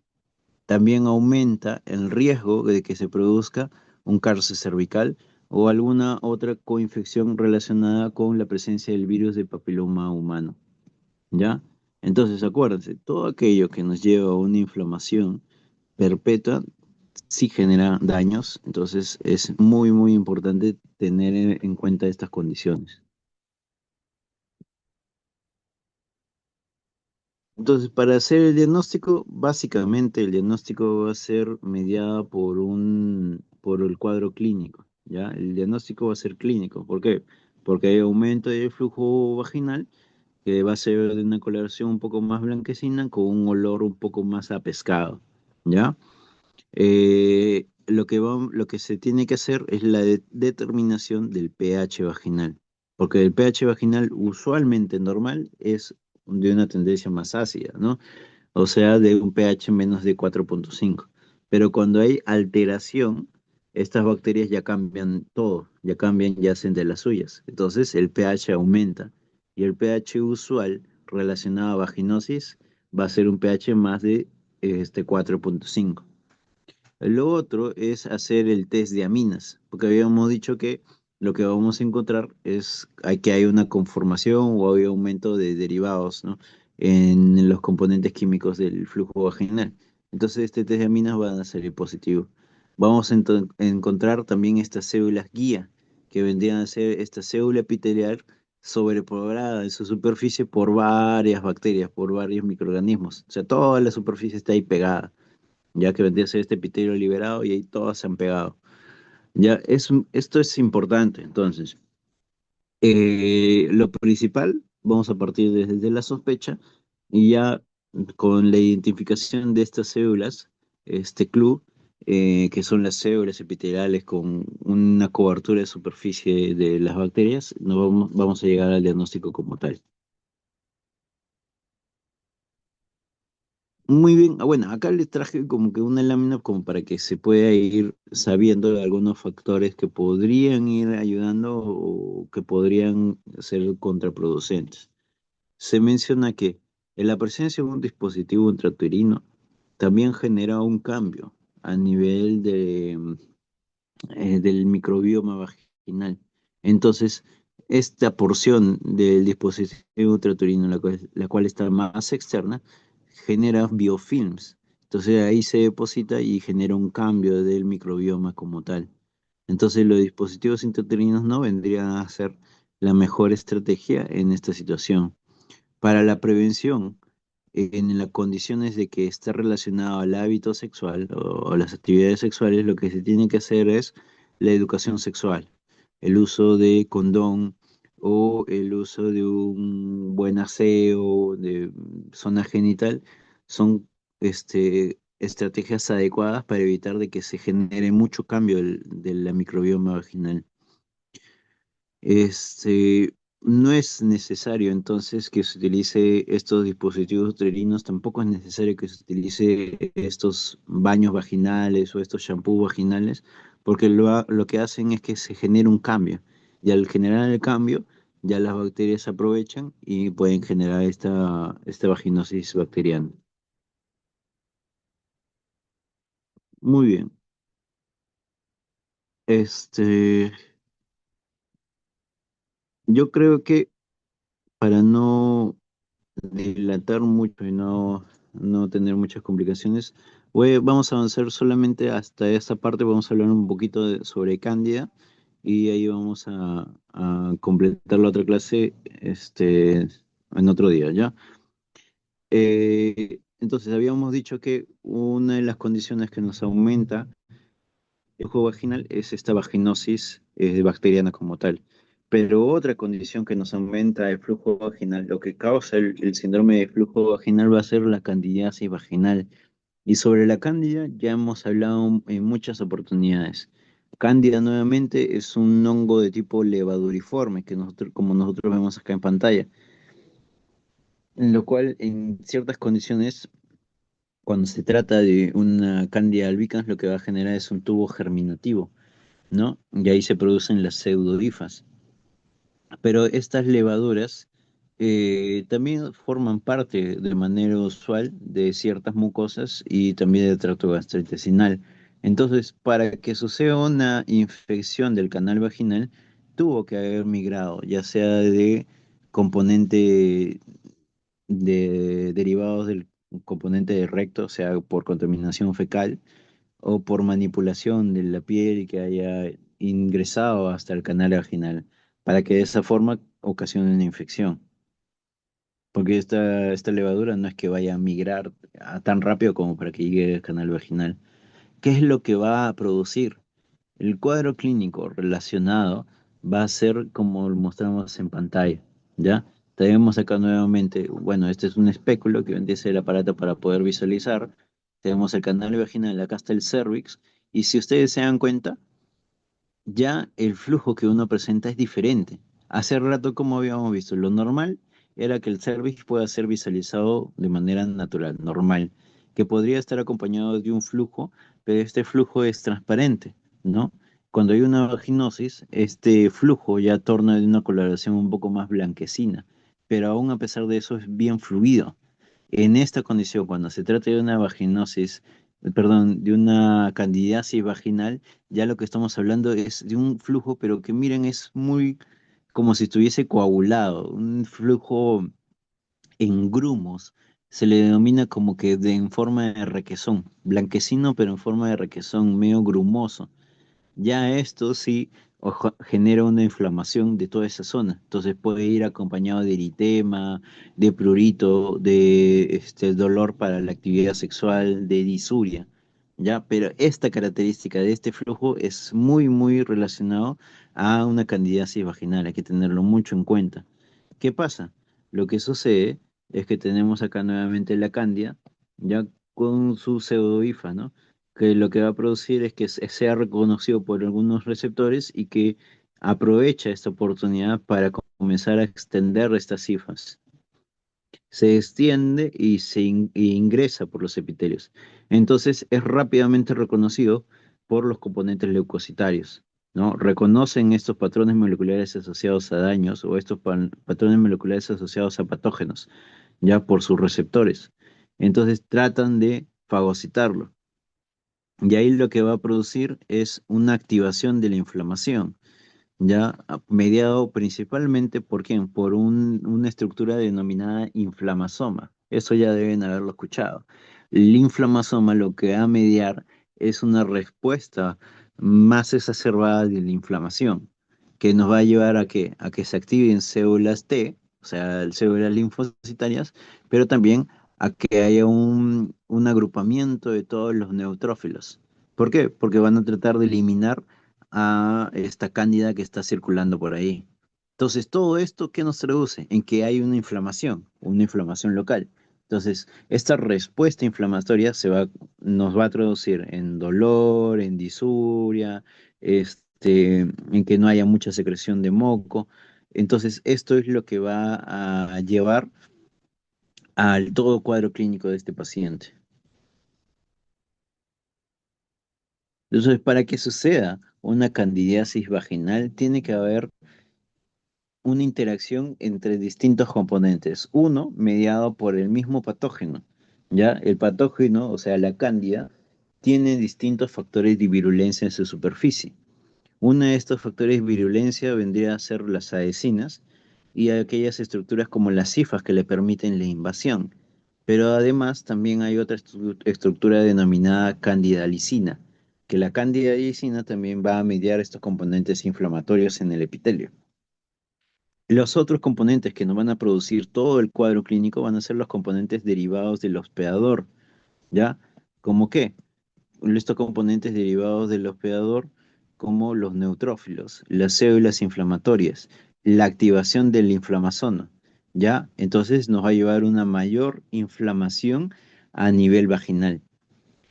También aumenta el riesgo de que se produzca un cáncer cervical o alguna otra coinfección relacionada con la presencia del virus del papiloma humano, ¿ya? Entonces, acuérdense, todo aquello que nos lleva a una inflamación perpetua sí genera daños, entonces es muy, muy importante tener en cuenta estas condiciones. Entonces, para hacer el diagnóstico, básicamente el diagnóstico va a ser mediado por el cuadro clínico, ¿ya? El diagnóstico va a ser clínico. ¿Por qué? Porque hay aumento del flujo vaginal, que va a ser de una coloración un poco más blanquecina con un olor un poco más a pescado, ¿ya? Lo que se tiene que hacer es la determinación del pH vaginal, porque el pH vaginal usualmente normal es de una tendencia más ácida, ¿no? O sea, de un pH menos de 4,5. Pero cuando hay alteración, estas bacterias ya cambian todo, ya cambian, ya hacen de las suyas. Entonces el pH aumenta y el pH usual relacionado a vaginosis va a ser un pH más de 4,5. Lo otro es hacer el test de aminas, porque habíamos dicho que lo que vamos a encontrar es que hay una conformación o hay aumento de derivados, ¿no? En los componentes químicos del flujo vaginal. Entonces, este test de aminas va a salir positivo. Vamos a encontrar también estas células guía, que vendrían a ser esta célula epitelial sobrepoblada en su superficie por varias bacterias, por varios microorganismos. O sea, toda la superficie está ahí pegada ya que vendría a ser este epitelio liberado y ahí todas se han pegado. Esto es importante, entonces. Lo principal, vamos a partir desde la sospecha y ya con la identificación de estas células, este club, que son las células epiteliales con una cobertura de superficie de las bacterias, vamos a llegar al diagnóstico como tal. Muy bien, bueno, acá les traje como que una lámina como para que se pueda ir sabiendo de algunos factores que podrían ir ayudando o que podrían ser contraproducentes. Se menciona que en la presencia de un dispositivo intrauterino también genera un cambio a nivel del microbioma vaginal. Entonces, esta porción del dispositivo intrauterino, la cual está más externa, genera biofilms. Entonces ahí se deposita y genera un cambio del microbioma como tal. Entonces los dispositivos intrauterinos no vendrían a ser la mejor estrategia en esta situación. Para la prevención, en las condiciones de que esté relacionado al hábito sexual o las actividades sexuales, lo que se tiene que hacer es la educación sexual, el uso de condón o el uso de un buen aseo de zona genital, son estrategias adecuadas para evitar de que se genere mucho cambio de la microbioma vaginal. No es necesario entonces que se utilice estos dispositivos uterinos, tampoco es necesario que se utilice estos baños vaginales o estos shampoos vaginales, porque lo que hacen es que se genere un cambio. Y al generar el cambio, ya las bacterias aprovechan y pueden generar esta vaginosis bacteriana. Muy bien. Este, yo creo que para no dilatar mucho y no tener muchas complicaciones, vamos a avanzar solamente hasta esta parte, vamos a hablar un poquito sobre Cándida y ahí vamos a completar la otra clase en otro día, ¿ya? Entonces, habíamos dicho que una de las condiciones que nos aumenta el flujo vaginal es esta vaginosis bacteriana como tal. Pero otra condición que nos aumenta el flujo vaginal, lo que causa el síndrome de flujo vaginal va a ser la candidiasis vaginal. Y sobre la cándida ya hemos hablado en muchas oportunidades. Cándida nuevamente es un hongo de tipo levaduriforme, que nosotros, como nosotros vemos acá en pantalla, en lo cual en ciertas condiciones, cuando se trata de una cándida albicans, lo que va a generar es un tubo germinativo, ¿no? Y ahí se producen las pseudodifas. Pero estas levaduras también forman parte de manera usual de ciertas mucosas y también del tracto gastrointestinal. Entonces, para que suceda una infección del canal vaginal, tuvo que haber migrado, ya sea de componente de derivados del componente de recto, o sea, por contaminación fecal, o por manipulación de la piel que haya ingresado hasta el canal vaginal, para que de esa forma ocasione una infección. Porque esta levadura no es que vaya a migrar tan rápido como para que llegue al canal vaginal. ¿Qué es lo que va a producir? El cuadro clínico relacionado va a ser como lo mostramos en pantalla, ¿ya? Tenemos acá nuevamente, bueno, este es un espéculo que vendría a ser el aparato para poder visualizar. Tenemos el canal vaginal, acá está el cervix, y si ustedes se dan cuenta, ya el flujo que uno presenta es diferente. Hace rato, como habíamos visto, lo normal era que el cervix pueda ser visualizado de manera natural, normal, que podría estar acompañado de un flujo, pero este flujo es transparente, ¿no? Cuando hay una vaginosis, este flujo ya torna de una coloración un poco más blanquecina, pero aún a pesar de eso es bien fluido. En esta condición, cuando se trata de una vaginosis, perdón, de una candidiasis vaginal, ya lo que estamos hablando es de un flujo, pero que miren, es muy como si estuviese coagulado, un flujo en grumos. Se le denomina como que en forma de requesón, blanquecino, pero en forma de requesón, medio grumoso. Ya esto sí genera una inflamación de toda esa zona. Entonces puede ir acompañado de eritema, de prurito, de dolor para la actividad sexual, de disuria. ¿Ya? Pero esta característica de este flujo es muy, muy relacionado a una candidiasis vaginal. Hay que tenerlo mucho en cuenta. ¿Qué pasa? Lo que sucede es que tenemos acá nuevamente la cándida, ya con su pseudohifa, ¿no? Que lo que va a producir es que sea reconocido por algunos receptores y que aprovecha esta oportunidad para comenzar a extender estas cifras. Se extiende y ingresa por los epitelios. Entonces es rápidamente reconocido por los componentes leucocitarios, ¿no? Reconocen estos patrones moleculares asociados a daños o estos patrones moleculares asociados a patógenos, ya por sus receptores. Entonces tratan de fagocitarlo. Y ahí lo que va a producir es una activación de la inflamación, ya mediado principalmente por quién, por una estructura denominada inflamasoma. Eso ya deben haberlo escuchado. El inflamasoma lo que va a mediar es una respuesta más exacerbada de la inflamación, que nos va a llevar a que se activen células T, o sea, células linfocitarias, pero también a que haya un agrupamiento de todos los neutrófilos. ¿Por qué? Porque van a tratar de eliminar a esta cándida que está circulando por ahí. Entonces, todo esto, ¿qué nos traduce? En que hay una inflamación local. Entonces, esta respuesta inflamatoria nos va a traducir en dolor, en disuria, en que no haya mucha secreción de moco. Entonces, esto es lo que va a llevar al todo cuadro clínico de este paciente. Entonces, para que suceda una candidiasis vaginal, tiene que haber una interacción entre distintos componentes. Uno, mediado por el mismo patógeno. ¿Ya? El patógeno, o sea, la cándida, tiene distintos factores de virulencia en su superficie. Uno de estos factores de virulencia vendría a ser las adhesinas y aquellas estructuras como las cifras que le permiten la invasión. Pero además también hay otra estructura denominada candidalicina, que la candidalicina también va a mediar estos componentes inflamatorios en el epitelio. Los otros componentes que nos van a producir todo el cuadro clínico van a ser los componentes derivados del hospedador, ¿ya? ¿Cómo qué? Estos componentes derivados del hospedador, como los neutrófilos, las células inflamatorias, la activación del inflamasono, ¿ya? Entonces nos va a llevar una mayor inflamación a nivel vaginal.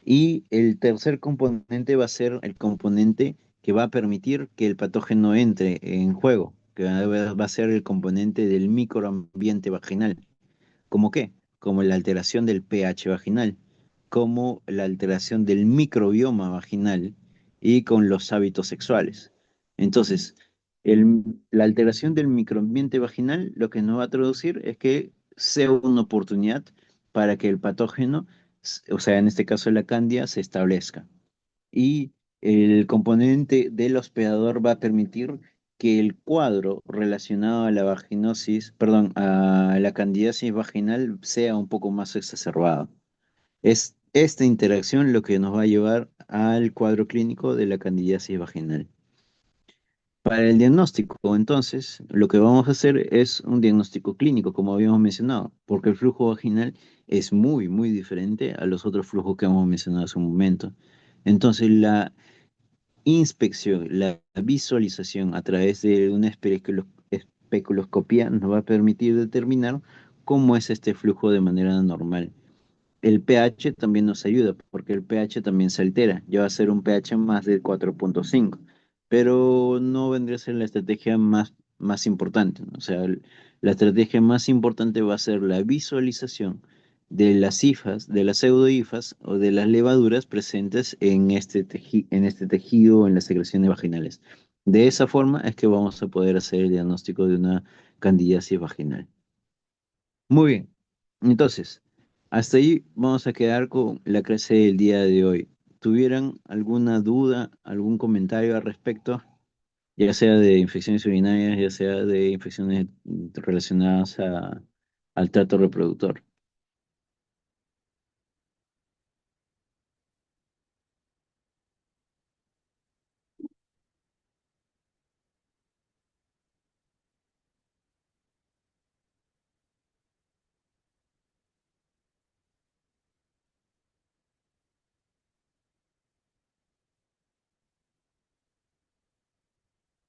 Y el tercer componente va a ser el componente que va a permitir que el patógeno entre en juego, que va a ser el componente del microambiente vaginal. ¿Cómo qué? Como la alteración del pH vaginal, como la alteración del microbioma vaginal y con los hábitos sexuales. Entonces, la alteración del microambiente vaginal lo que nos va a traducir es que sea una oportunidad para que el patógeno, o sea, en este caso la candida, se establezca. Y el componente del hospedador va a permitir que el cuadro relacionado a la vaginosis, perdón, a la candidiasis vaginal sea un poco más exacerbado. Es esta interacción lo que nos va a llevar al cuadro clínico de la candidiasis vaginal. Para el diagnóstico, entonces, lo que vamos a hacer es un diagnóstico clínico, como habíamos mencionado, porque el flujo vaginal es muy, muy diferente a los otros flujos que hemos mencionado hace un momento. Entonces, la inspección, la visualización a través de una especuloscopía nos va a permitir determinar cómo es este flujo de manera normal. El pH también nos ayuda porque el pH también se altera. Ya va a ser un pH más de 4,5, pero no vendría a ser la estrategia más importante, ¿no? O sea, la estrategia más importante va a ser la visualización de las hifas, de las pseudohifas o de las levaduras presentes en en este tejido o en las secreciones vaginales. De esa forma es que vamos a poder hacer el diagnóstico de una candidiasis vaginal. Muy bien. Entonces, hasta ahí vamos a quedar con la clase del día de hoy. ¿Tuvieran alguna duda, algún comentario al respecto? Ya sea de infecciones urinarias, ya sea de infecciones relacionadas al trato reproductor.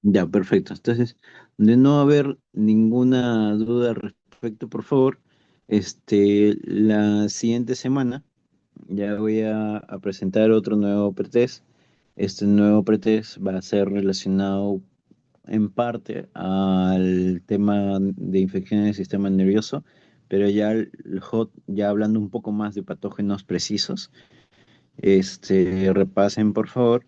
Ya, perfecto. Entonces, de no haber ninguna duda al respecto, por favor, la siguiente semana ya voy a presentar otro nuevo pretest. Este nuevo pretest va a ser relacionado en parte al tema de infección del sistema nervioso, pero ya el HOT, ya hablando un poco más de patógenos precisos, repasen por favor.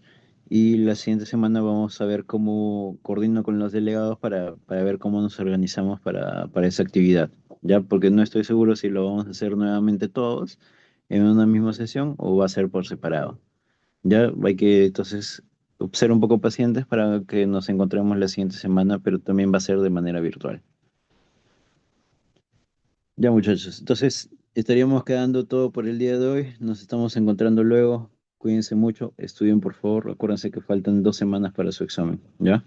Y la siguiente semana vamos a ver cómo coordino con los delegados para ver cómo nos organizamos para esa actividad, ¿ya? Porque no estoy seguro si lo vamos a hacer nuevamente todos en una misma sesión o va a ser por separado. Ya hay que entonces ser un poco pacientes para que nos encontremos la siguiente semana, pero también va a ser de manera virtual. Ya muchachos, entonces estaríamos quedando todo por el día de hoy. Nos estamos encontrando luego. Cuídense mucho, estudien por favor. Acuérdense que faltan 2 semanas para su examen, ¿ya?